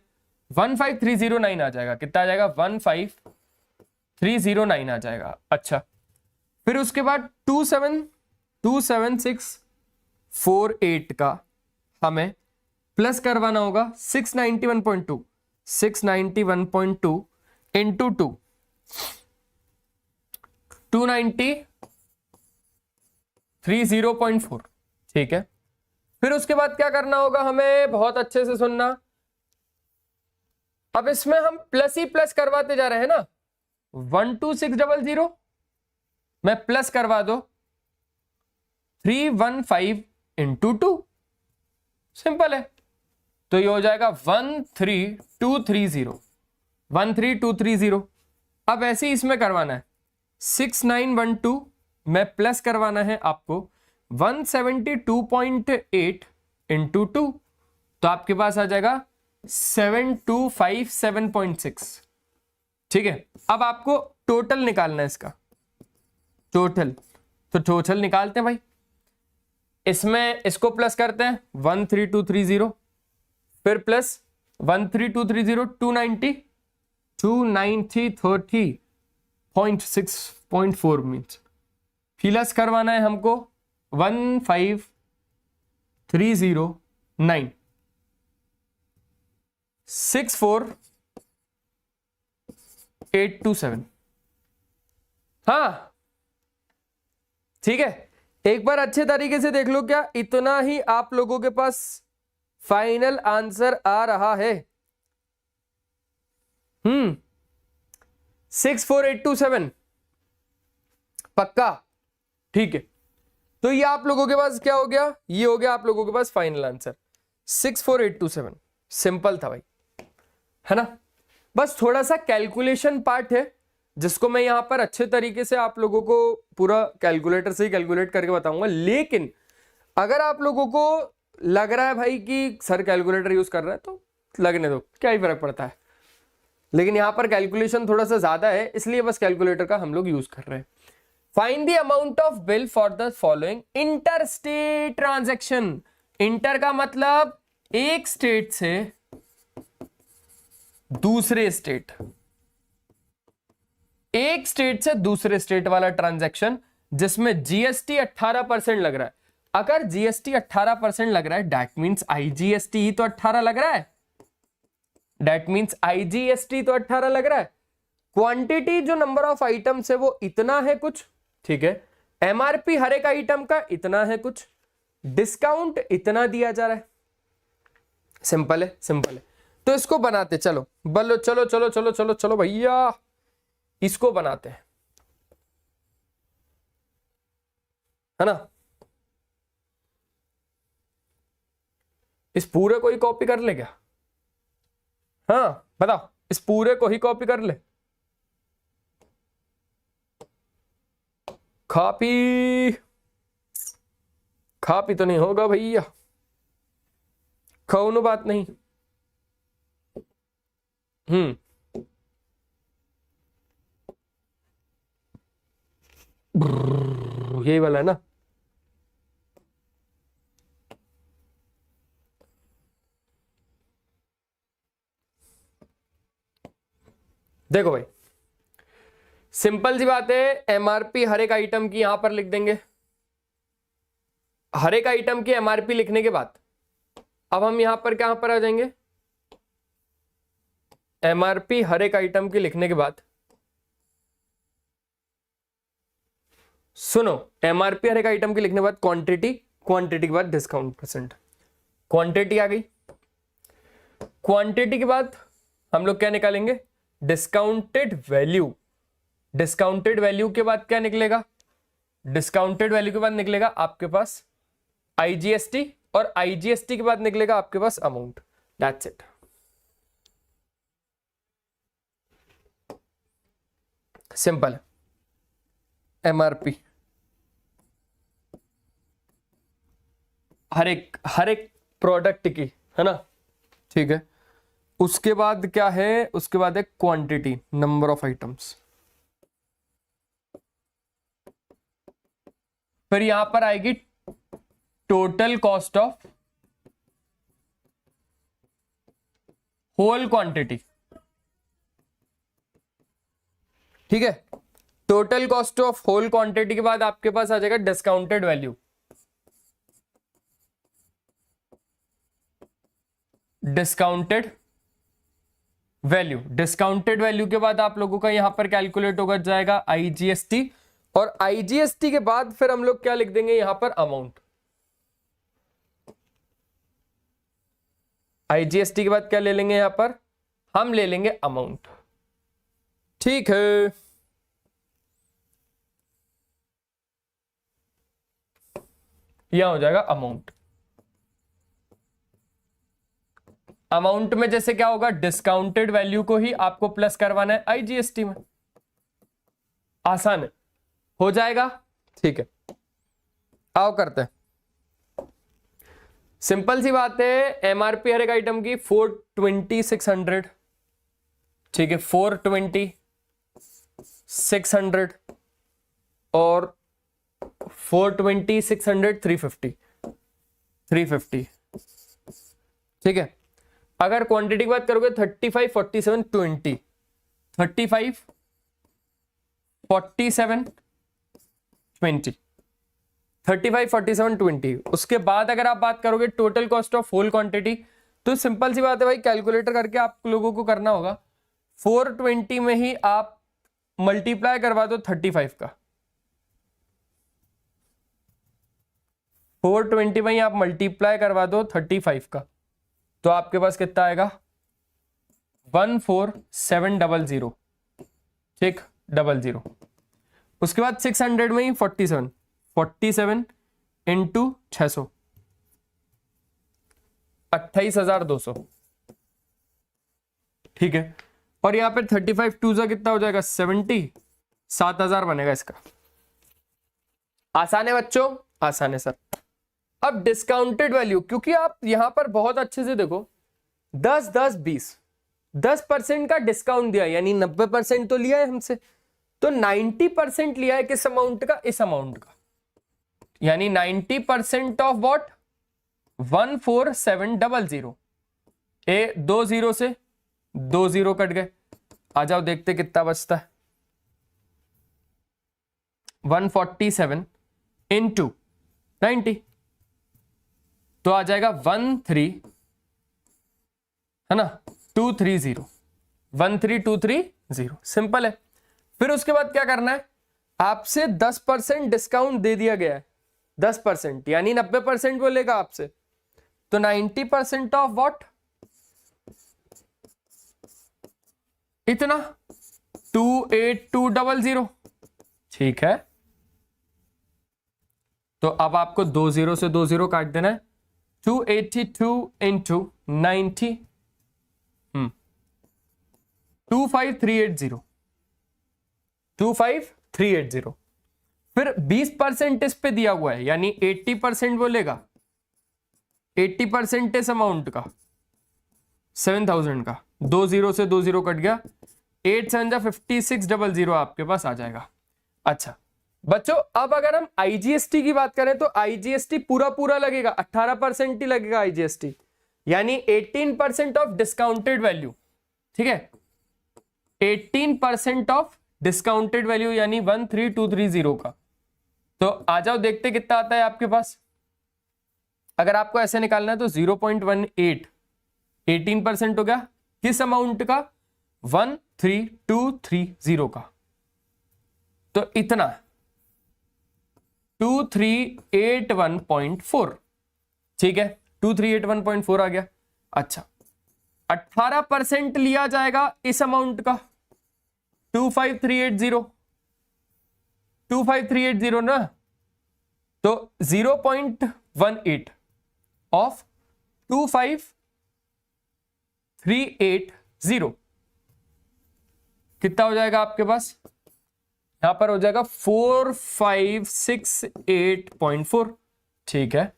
15309 आ जाएगा। कितना आ जाएगा, 15309 आ जाएगा। अच्छा, फिर उसके बाद 27648 का हमें प्लस करवाना होगा 691.2 इंटू 2, 290.30.4, ठीक है। फिर उसके बाद क्या करना होगा हमें, बहुत अच्छे से सुनना। अब इसमें हम प्लस ही प्लस करवाते जा रहे हैं ना, 12600 में प्लस करवा दो 315 इंटू 2, सिंपल है। तो ये हो जाएगा 13230। अब ऐसे ही इसमें करवाना है, 6912 में प्लस करवाना है आपको 172.8 इंटू 2, तो आपके पास आ जाएगा 7257.6, ठीक है। अब आपको टोटल निकालना है इसका, टोटल, तो टोटल निकालते हैं भाई। इसमें इसको प्लस करते हैं 13230, फिर प्लस 13230, 290.30.4 मीन्स प्लस करवाना है हमको 15309 64827। हाँ ठीक है, एक बार अच्छे तरीके से देख लो, क्या इतना ही आप लोगों के पास फाइनल आंसर आ रहा है? 64827 पक्का, ठीक है। तो ये आप लोगों के पास क्या हो गया, ये हो गया आप लोगों के पास फाइनल आंसर 64827। सिंपल था भाई, है ना। बस थोड़ा सा कैलकुलेशन पार्ट है जिसको मैं यहां पर अच्छे तरीके से आप लोगों को पूरा कैलकुलेटर से ही कैलकुलेट करके बताऊंगा। लेकिन अगर आप लोगों को लग रहा है भाई कि सर कैलकुलेटर यूज कर रहा है, तो लगने दो, क्या ही फर्क पड़ता है। लेकिन यहां पर कैलकुलेशन थोड़ा सा ज्यादा है, इसलिए बस कैलकुलेटर का हम लोग यूज कर रहे हैं। Find the amount of bill for the following inter state transaction. Inter का मतलब एक स्टेट से दूसरे स्टेट, एक स्टेट से दूसरे स्टेट वाला ट्रांजैक्शन जिसमें जीएसटी 18% लग रहा है। अगर जीएसटी 18% लग रहा है, दैट मींस आईजीएसटी ही तो 18 लग रहा है, दैट मींस आईजीएसटी तो 18 लग रहा है। क्वांटिटी जो नंबर ऑफ आइटम्स है वो इतना है कुछ, ठीक है। एमआरपी हर एक आइटम का इतना है कुछ, डिस्काउंट इतना दिया जा रहा है। सिंपल है, सिंपल है। तो इसको बनाते, चलो बोलो, चलो चलो चलो चलो चलो भैया, इसको बनाते हैं, है ना। इस पूरे को ही कॉपी कर ले क्या? हाँ बताओ, इस पूरे को ही कॉपी कर ले। कॉपी तो नहीं होगा भैया, कौनो बात नहीं। यही वाला है ना। देखो भाई, सिंपल सी बात है, एमआरपी हर एक आइटम की यहां पर लिख देंगे। हर एक आइटम की एमआरपी लिखने के बाद अब हम यहां पर कहां पर आ जाएंगे, एमआरपी हर एक आइटम की लिखने के बाद, सुनो, एमआरपी हर एक आइटम की लिखने के बाद क्वांटिटी, क्वांटिटी के बाद डिस्काउंट परसेंट। क्वांटिटी आ गई, क्वांटिटी के बाद हम लोग क्या निकालेंगे, डिस्काउंटेड वैल्यू। डिस्काउंटेड वैल्यू के बाद क्या निकलेगा, डिस्काउंटेड वैल्यू के बाद निकलेगा आपके पास आईजीएसटी, और आईजीएसटी के बाद निकलेगा आपके पास amount. That's it. Simple. MRP हर एक प्रोडक्ट की, है ना, ठीक है। उसके बाद क्या है, उसके बाद है क्वांटिटी, नंबर ऑफ आइटम्स। फिर यहां पर आएगी total cost of whole quantity, ठीक है। Total cost of whole quantity के बाद आपके पास आ जाएगा discounted value. Discounted value, discounted value के बाद आप लोगों का यहां पर कैलकुलेट होगा जाएगा आईजीएसटी, और आईजीएसटी के बाद फिर हम लोग क्या लिख देंगे यहां पर, अमाउंट। आईजीएसटी के बाद क्या ले लेंगे यहां पर, हम ले लेंगे अमाउंट, ठीक है। यह हो जाएगा अमाउंट। अमाउंट में जैसे क्या होगा, डिस्काउंटेड वैल्यू को ही आपको प्लस करवाना है आईजीएसटी में। आसान है, हो जाएगा, ठीक है। आओ करते हैं। सिंपल सी बात है, एमआरपी हर एक आइटम की 420 600, ठीक है, 420 600 और 420 600 350, ठीक है। अगर क्वांटिटी की बात करोगे 35 47 20, 35 47 20, 35 47 20। उसके बाद अगर आप बात करोगे total cost of whole quantity, तो सिंपल सी बात है भाई, कैलकुलेटर करके आप लोगों को करना होगा। 420 में ही आप मल्टीप्लाई करवा दो 35 का, 420 में ही आप मल्टीप्लाई करवा दो 35 का, तो आपके पास कितना आएगा, 14700, ठीक, 00। उसके बाद 600 में ही 47 इंटू 600, 28,200, ठीक है। और यहां पे 35 टू जा कितना हो जाएगा, 70, 7,000 बनेगा इसका। आसान है बच्चों, आसान है सर। अब डिस्काउंटेड वैल्यू, क्योंकि आप यहां पर बहुत अच्छे से देखो, 10 10 20, 10% का डिस्काउंट दिया, यानी 90% तो लिया है हमसे, तो 90% लिया है किस अमाउंट का, इस अमाउंट का, यानी 90% ऑफ व्हाट, 14700। ए 2 0 से 2 0 कट गए, आ जाओ देखते कितना बचता है, 147 इंटू 90, तो आ जाएगा 13, है ना, 230, 13230। सिंपल है। फिर उसके बाद क्या करना है, आपसे 10% डिस्काउंट दे दिया गया है, 10% यानी 90% बोलेगा आपसे, तो 90% ऑफ व्हाट, इतना 28200, ठीक है। तो अब आपको 2 0 से 2 0 काट देना है, 282 इंटू 90, 25380, 25380। फिर 20% इस पे दिया हुआ है, यानी 80% बोलेगा, 80% इस अमाउंट का 7000 का, 20 से 20 कट गया, 8 7 जा 5600 आपके पास आ जाएगा। अच्छा बच्चों, अब अगर हम आईजीएसटी की बात करें तो आईजीएसटी पूरा पूरा लगेगा, 18% ही लगेगा आईजीएसटी, यानी 18% ऑफ डिस्काउंटेड वैल्यू। ठीक है, 18% ऑफ डिस्काउंटेड वैल्यू यानी 13230 का। तो आ जाओ देखते कितना आता है आपके पास। अगर आपको ऐसे निकालना है तो 0.18 18% हो गया किस अमाउंट का, 13230 का। तो इतना 2381.4, ठीक है, 2381.4 आ गया। अच्छा 18% लिया जाएगा इस अमाउंट का, 25380 ना, तो 0.18 ऑफ 25380 कितना हो जाएगा आपके पास, यहां पर हो जाएगा 4568.4। ठीक है,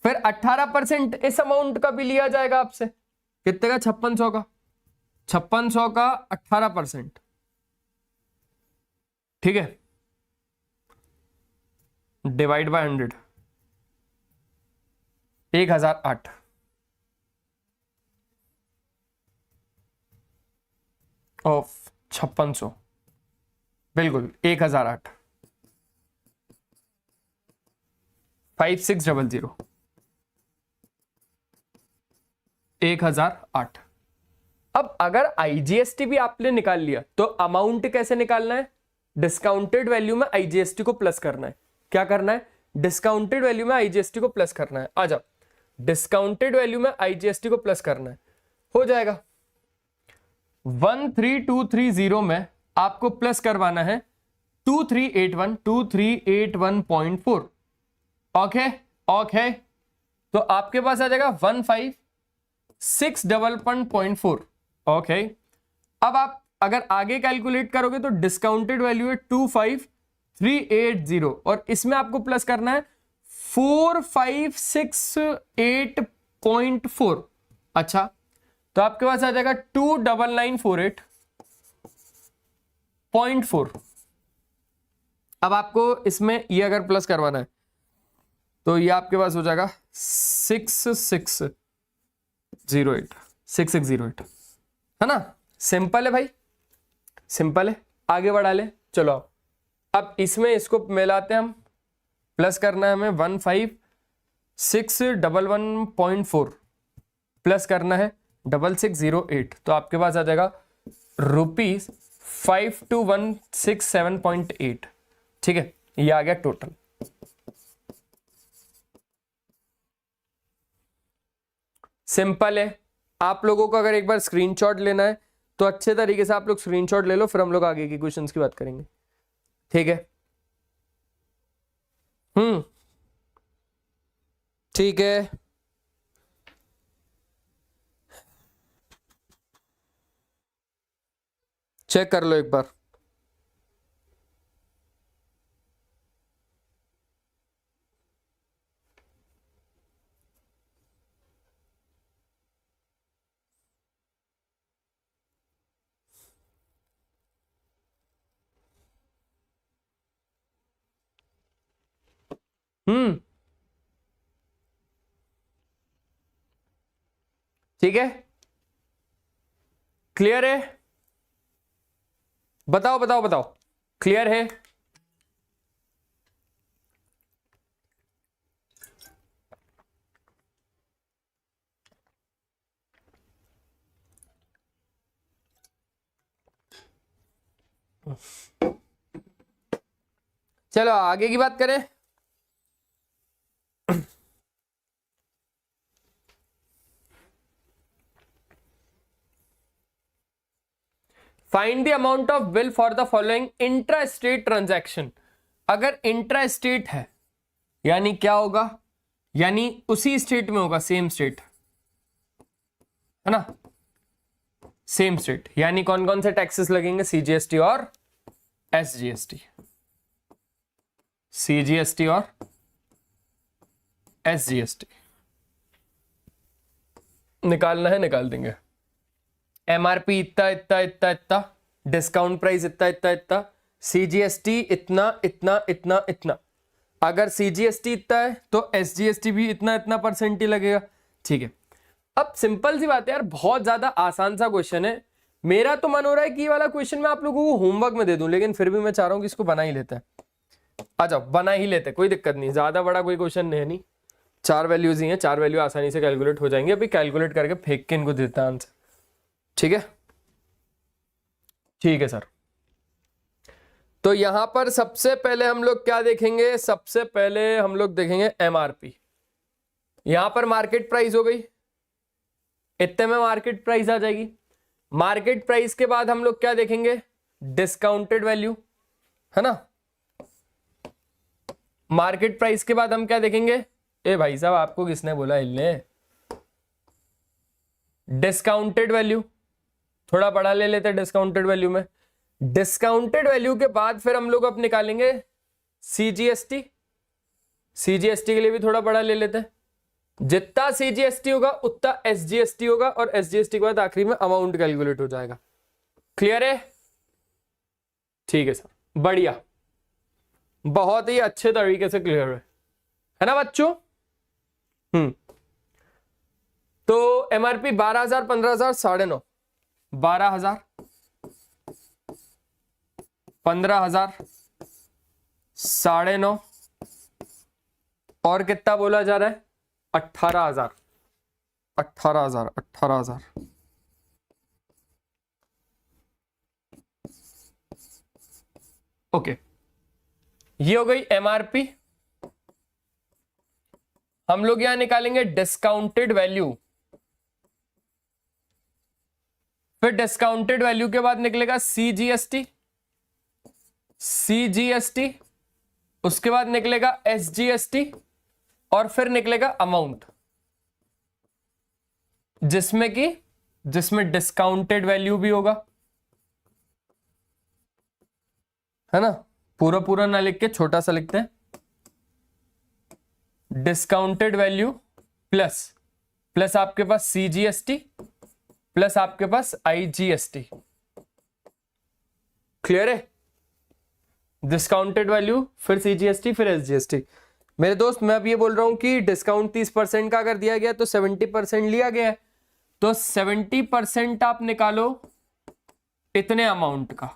फिर 18% इस अमाउंट का भी लिया जाएगा आपसे, कितने का, 5600 का, 5600 का 18%। ठीक है, डिवाइड बाय 100, 1008। ऑफ 5600, बिल्कुल 1008, 5600, 1008। अब अगर आईजीएसटी भी आपने निकाल लिया तो अमाउंट कैसे निकालना है, डिस्काउंटेड वैल्यू में आईजीएसटी को प्लस करना है। क्या करना है, डिस्काउंटेड वैल्यू में आईजीएसटी को प्लस करना है। आ जाओ, डिस्काउंटेड वैल्यू में आईजीएसटी को प्लस करना है, हो जाएगा 13230 में आपको प्लस करवाना है 2381.4। ओके ओके, तो आपके पास आ जाएगा 15611.4। ओके, अब आप अगर आगे कैलकुलेट करोगे तो डिस्काउंटेड वैल्यू है 25380 और इसमें आपको प्लस करना है 4568.4। अच्छा, तो आपके पास आ जाएगा 29948.4। अब आपको इसमें ये अगर प्लस करवाना है तो ये आपके पास हो जाएगा 6608 है ना। सिंपल है भाई, सिंपल है, आगे बढ़ा ले। चलो अब इसमें इसको मिलाते हैं हम, प्लस करना है हमें 15611.4 प्लस करना है 6608, तो आपके पास आ जाएगा ₹52167.8। ठीक है, ये आ गया टोटल। सिंपल है, आप लोगों को अगर एक बार स्क्रीनशॉट लेना है तो अच्छे तरीके से आप लोग स्क्रीनशॉट ले लो, फिर हम लोग आगे की क्वेश्चंस की बात करेंगे। ठीक है, ठीक है, चेक कर लो एक बार। ठीक है, क्लियर है, बताओ बताओ बताओ, क्लियर है? चलो आगे की बात करें। Find the amount of bill for the following intra state transaction. अगर इंट्रा स्टेट है यानी क्या होगा, यानी उसी स्टेट में होगा, सेम स्टेट है ना, सेम स्टेट, यानी कौन कौन से टैक्सेस लगेंगे, सीजीएसटी और एसजीएसटी, सीजीएसटी और SGST निकालना है, निकाल देंगे। MRP इतना इतना इतना इतना, डिस्काउंट प्राइस इतना इतना इतना, CGST इतना इतना इतना इतना। अगर CGST इतना है तो SGST भी इतना इतना परसेंट ही लगेगा। ठीक है, अब सिंपल सी बात है यार, बहुत ज्यादा आसान सा क्वेश्चन है। मेरा तो मन हो रहा है कि ये वाला क्वेश्चन मैं आप लोगों को होमवर्क में दे दूं, लेकिन फिर भी मैं चाह रहा हूं कि इसको बना ही लेते हैं। आ जाओ, बना ही लेते हैं, कोई दिक्कत नहीं, ज्यादा बड़ा कोई क्वेश्चन है नहीं। 4 वैल्यूज ही हैं, 4 वैल्यू आसानी से कैलकुलेट हो जाएंगे। अभी कैलकुलेट करके फेंक के इनको देता आंसर। ठीक है, ठीक है सर। तो यहां पर सबसे पहले हम लोग क्या देखेंगे? सबसे पहले हम लोग देखेंगे MRP। यहां पर मार्केट प्राइस हो गई, इतने में मार्केट प्राइस आ जाएगी। मार्केट प्राइस के बाद हम लोग क्या देखेंगे? डिस्काउंटेड वैल्यू, है ना। मार्केट प्राइस के बाद हम क्या देखेंगे? ए भाई साहब, आपको किसने बोला हिलने? डिस्काउंटेड वैल्यू, थोड़ा बड़ा ले लेते हैं डिस्काउंटेड वैल्यू में। डिस्काउंटेड वैल्यू के बाद फिर हम लोग अब निकालेंगे CGST। CGST के लिए भी थोड़ा बड़ा ले लेते हैं। जितना CGST होगा उतना SGST होगा, और SGST के बाद आखिरी में अमाउंट कैलकुलेट हो जाएगा। क्लियर है? ठीक है सर, बढ़िया, बहुत ही अच्छे तरीके से क्लियर है ना बच्चों? तो MRP 12,000, 15,000, 9,500, 12,000, 15,000, 9,500, और कितना बोला जा रहा है? 18,000, 18,000, 18,000। ओके, ये हो गई MRP। हम लोग यहां निकालेंगे डिस्काउंटेड वैल्यू। फिर डिस्काउंटेड वैल्यू के बाद निकलेगा CGST, CGST, उसके बाद निकलेगा SGST, और फिर निकलेगा अमाउंट, जिसमें डिस्काउंटेड वैल्यू भी होगा, है ना। पूरा पूरा ना लिख के छोटा सा लिखते हैं। डिस्काउंटेड वैल्यू प्लस आपके पास CGST प्लस आपके पास IGST। क्लियर है? डिस्काउंटेड वैल्यू, फिर CGST, फिर SGST। मेरे दोस्त, मैं अब ये बोल रहा हूं कि डिस्काउंट 30% का अगर दिया गया तो 70% लिया गया है, तो 70% आप निकालो इतने अमाउंट का,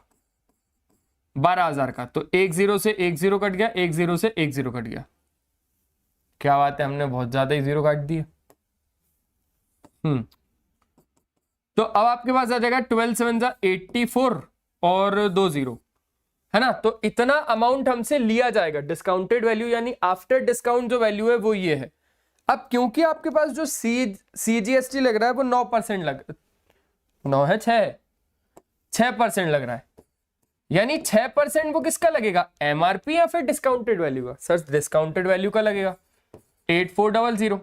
12,000 का। तो 10 से 10 कट गया, 10 से 10 कट गया। क्या बात है, हमने बहुत ज्यादा ही 0 काट दिए। तो अब आपके पास आ जाएगा 12 7 84 और 2 0, है ना। तो इतना अमाउंट हमसे लिया जाएगा। डिस्काउंटेड वैल्यू यानी आफ्टर डिस्काउंट जो वैल्यू है वो ये है। अब क्योंकि आपके पास जो CGST लग रहा है वो 9% लग 9 है 6% लग रहा है, यानी 6% वो किसका लगेगा? MRP या फिर डिस्काउंटेड वैल्यू का? सर डिस्काउंटेड वैल्यू का लगेगा। 8400,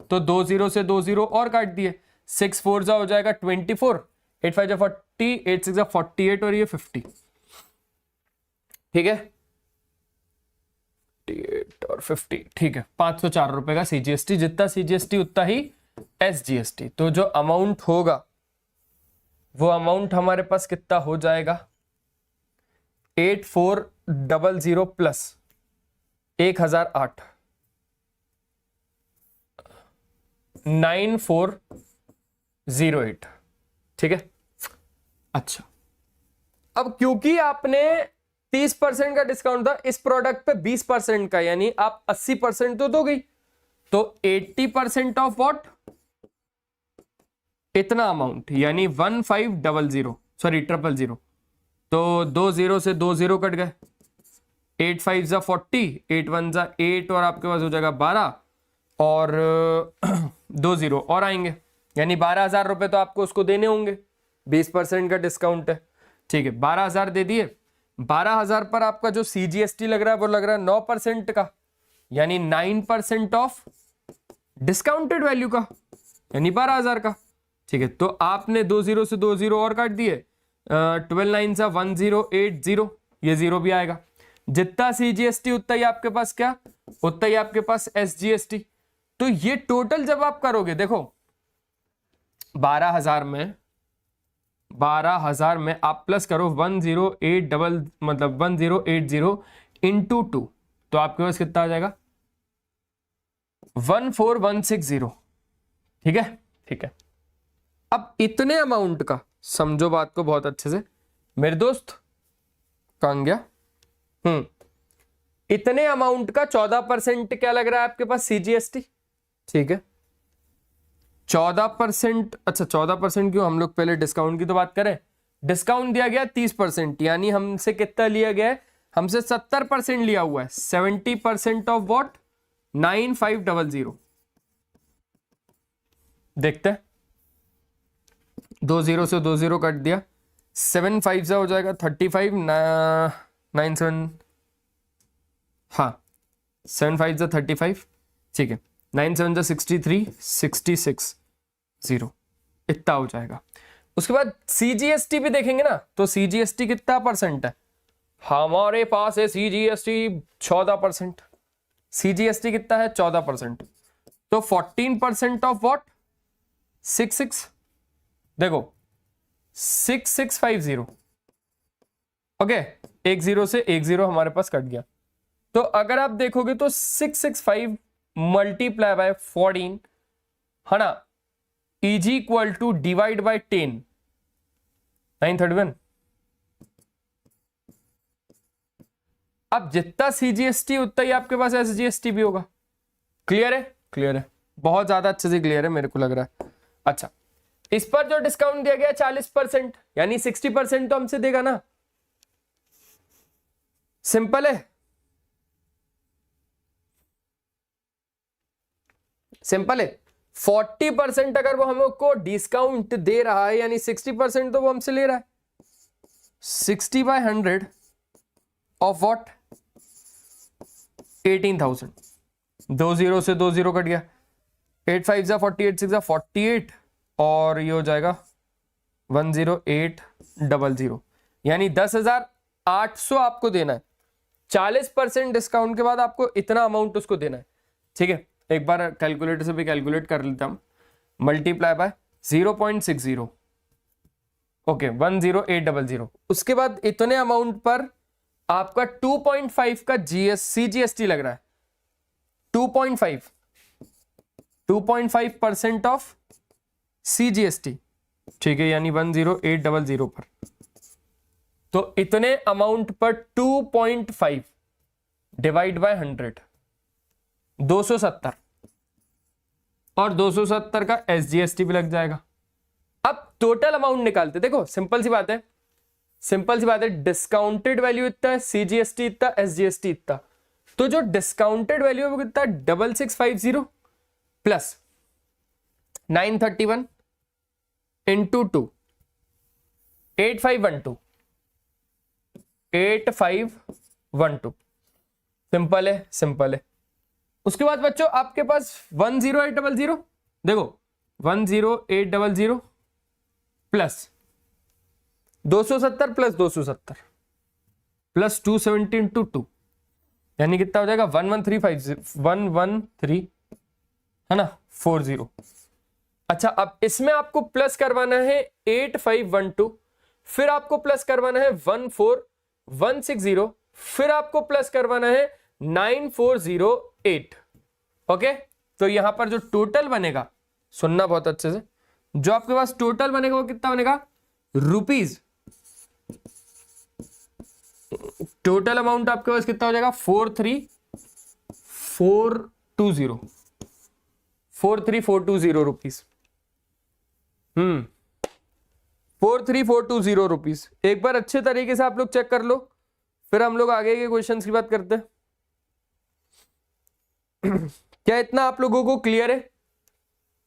तो 2 0 से 2 0 और काट दिए। 6 4 जा हो जाएगा 24, 8 5 जा 40, 8 6 जा 48, और ये 50। ठीक है, 48 और 50, ठीक है। 504 रुपए का CGST, जितना CGST उतना ही SGST। तो जो अमाउंट होगा वो अमाउंट हमारे पास कितना हो जाएगा? 8400 प्लस 1008, 9408। ठीक है, अच्छा। अब क्योंकि आपने 30% का डिस्काउंट था इस प्रोडक्ट पे 20% का, यानी आप 80% तो दोगे, तो 80% ऑफ व्हाट? इतना अमाउंट, यानी 1500, सॉरी 000। तो 2 0 से 2 0 कट गए। 8 5 जा 40, 8 1 जा 8, और आपके पास हो जाएगा 12, और 2 0 और आएंगे, यानी 12,000 रुपए तो आपको उसको देने होंगे। 20% का डिस्काउंट है, ठीक है। 12,000 दे दिए। 12,000 पर आपका जो CGST लग रहा है वो लग रहा है 9% का, यानी 9% ऑफ डिस्काउंटेड वैल्यू का, यानी 12,000 का। ठीक है, तो आपने 2 0 से 2 0 और काट दिए। 12 9 सा 1080, ये 0 भी आएगा। जितना CGST उतना ही आपके पास क्या? उतना ही आपके पास SGST। तो ये टोटल जब आप करोगे, देखो 12,000 में आप प्लस करो 108 मतलब 1080 इंटू 2, तो आपके पास कितना आ जाएगा 14160। ठीक है, ठीक है। अब इतने अमाउंट का समझो बात को बहुत अच्छे से मेरे दोस्त, कहां गया? इतने अमाउंट का 14% क्या लग रहा है आपके पास CGST। ठीक है, 14%। अच्छा 14% क्यों, हम लोग पहले डिस्काउंट की तो बात करें। डिस्काउंट दिया गया 30%, यानी हमसे कितना लिया गया है, हमसे 70% लिया हुआ है। 70% ऑफ व्हाट, 9500। देखते हैं, 20 से 20 कट दिया, 7 5 से हो जाएगा 35, 9 7, हाँ 7 5 से 35, ठीक है, 9 7 से 63, 66 0, इतना हो जाएगा। उसके बाद CGST भी देखेंगे ना, तो CGST कितना परसेंट है हमारे पास है? CGST 14%। CGST कितना है? 14%। तो 14% ऑफ व्हाट, 66, देखो 6650। ओके, एक जीरो से एक जीरो हमारे पास कट गया। तो अगर आप देखोगे तो 665 मल्टीप्लाई बाय 14 है ना, is equal to divide by 10, 931। अब जितना CGST उतना ही आपके पास SGST भी होगा। क्लियर है? क्लियर है, बहुत ज्यादा अच्छे से क्लियर है मेरे को लग रहा है। अच्छा, इस पर जो डिस्काउंट दिया गया 40%, यानी 60% तो हमसे देगा ना। सिंपल है, सिंपल है। 40% अगर वो हमको डिस्काउंट दे रहा है, यानी 60% तो वो हमसे ले रहा है। 60/100 ऑफ व्हाट, 18,000। 20 से 20 कट गया, 8 5 जा 48, 6 जा 48, और ये हो जाएगा 10800, यानी 10,800 आपको देना है। 40% डिस्काउंट के बाद आपको इतना अमाउंट उसको देना है। ठीक है, एक बार कैलकुलेटर से भी कैलकुलेट कर लेता हूं। Multiply by 0.60, okay 10800। उसके बाद इतने अमाउंट पर आपका 2.5 का CGST लग रहा है। 2.5% ऑफ CGST, ठीक है, यानी 10800 पर। तो इतने अमाउंट पर 2.5 डिवाइड बाय 100, 270, और 270 का SGST भी लग जाएगा। अब टोटल अमाउंट निकालते, देखो सिंपल सी बात है, सिंपल सी बात है। डिस्काउंटेड वैल्यू इतना है, CGST इतना, SGST इतना। तो जो डिस्काउंटेड वैल्यू है वो कितना, 6650 प्लस 931 इंटू 2, 8512, 8512। सिंपल है, सिंपल है। उसके बाद बच्चों आपके पास 10800, देखो 10800 प्लस 270 प्लस 270 प्लस 270 इंटू 2, यानी कितना हो जाएगा 113 है ना, 40। अच्छा, अब इसमें आपको प्लस करवाना है 8512, फिर आपको प्लस करवाना है 14160, फिर आपको प्लस करवाना है 9408। ओके, तो यहां पर जो टोटल बनेगा, सुनना बहुत अच्छे से, जो आपके पास टोटल बनेगा वो कितना बनेगा, रुपीज। टोटल अमाउंट आपके पास कितना हो जाएगा, 43420 रुपीज। 43420 रुपीज। एक बार अच्छे तरीके से आप लोग चेक कर लो, फिर हम लोग आगे के क्वेश्चंस की बात करते हैं। क्या इतना आप लोगों को क्लियर है?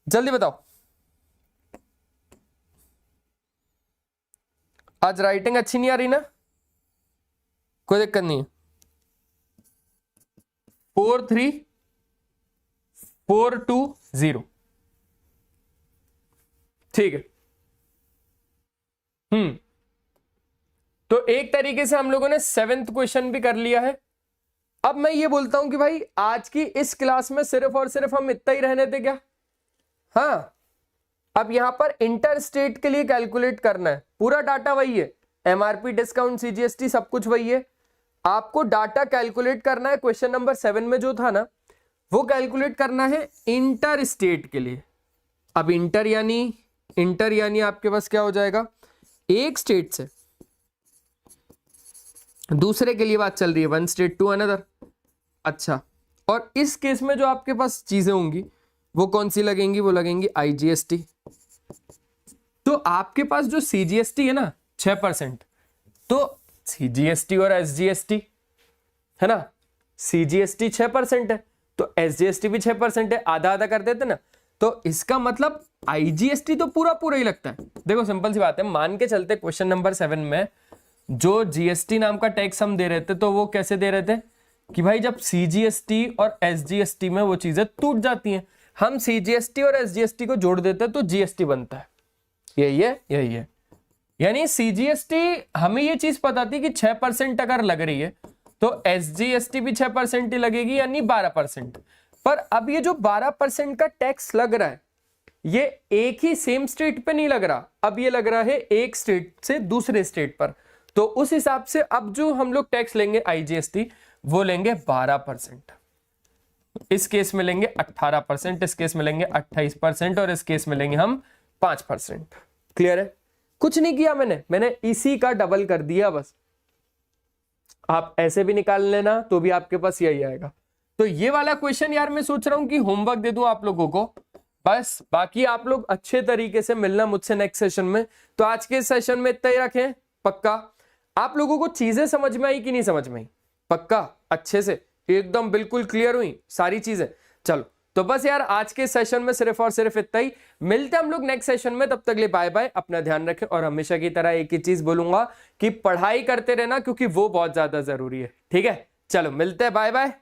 जल्दी बताओ। आज राइटिंग अच्छी नहीं आ रही ना? कोई दिक्कत नहीं है। 43420, ठीक है। तो एक तरीके से हम लोगों ने 7th क्वेश्चन भी कर लिया है। अब मैं ये बोलता हूं कि भाई आज की इस क्लास में सिर्फ और सिर्फ हम इतना ही रहने थे क्या? हाँ, अब यहां पर इंटर स्टेट के लिए कैलकुलेट करना है, पूरा डाटा वही है, एमआरपी, डिस्काउंट, सीजीएसटी सब कुछ वही है। आपको डाटा कैलकुलेट करना है, क्वेश्चन नंबर 7 में जो था ना वो कैलकुलेट करना है इंटर स्टेट के लिए। अब इंटर यानी आपके पास क्या हो जाएगा, एक स्टेट से दूसरे के लिए बात चल रही है, वन स्टेट टू अनदर। अच्छा, और इस केस में जो आपके पास चीजें होंगी वो कौन सी लगेंगी, वो लगेंगी आईजीएसटी। तो आपके पास जो सीजीएसटी है ना 6%, तो सीजीएसटी और एसजीएसटी है ना, सीजीएसटी 6% है तो एसजीएसटी भी 6% है, आधा आधा कर देते ना, तो इसका मतलब आईजीएसटी तो पूरा पूरा ही लगता है। देखो सिंपल सी बात है, मान के चलते क्वेश्चन नंबर 7 में जो जीएसटी नाम का टैक्स हम दे रहे थे, तो वो कैसे दे रहे थे कि भाई जब सीजीएसटी और एसजीएसटी में वो चीजें टूट जाती हैं, हम सीजीएसटी और एसजीएसटी को जोड़ देते हैं तो जीएसटी बनता है। यही है। यानी सीजीएसटी, हमें ये चीज पता थी कि 6% अगर लग रही है तो एसजीएसटी भी 6% ही लगेगी, यानी 12%। पर अब ये जो 12% का टैक्स लग रहा है ये एक ही सेम स्टेट पे नहीं लग रहा, अब ये लग रहा है एक स्टेट से दूसरे स्टेट पर। तो उस हिसाब से अब जो हम लोग टैक्स लेंगे आईजीएसटी वो लेंगे 12%, इस केस में लेंगे 18%, इस केस में लेंगे 28% और इस केस में लेंगे हम 5%। क्लियर है? कुछ नहीं किया मैंने इसी का डबल कर दिया बस। आप ऐसे भी निकाल लेना तो भी आपके पास यही आएगा। तो ये वाला क्वेश्चन यार मैं सोच रहा हूं कि होमवर्क दे दूं आप लोगों को बस, बाकी आप लोग अच्छे तरीके से मिलना मुझसे नेक्स्ट सेशन में। तो आज के सेशन में इतना ही रखें। पक्का आप लोगों को चीजें समझ में आई कि नहीं समझ में आई? पक्का अच्छे से एकदम बिल्कुल क्लियर हुई सारी चीजें? चलो तो बस यार आज के सेशन में सिर्फ और सिर्फ इतना ही। मिलते हैं हम लोग नेक्स्ट सेशन में, तब तक ले बाय बाय, अपना ध्यान रखें। और हमेशा की तरह एक ही चीज बोलूंगा कि पढ़ाई करते रहना क्योंकि वो बहुत ज्यादा जरूरी है। ठीक है, चलो मिलते हैं, बाय बाय।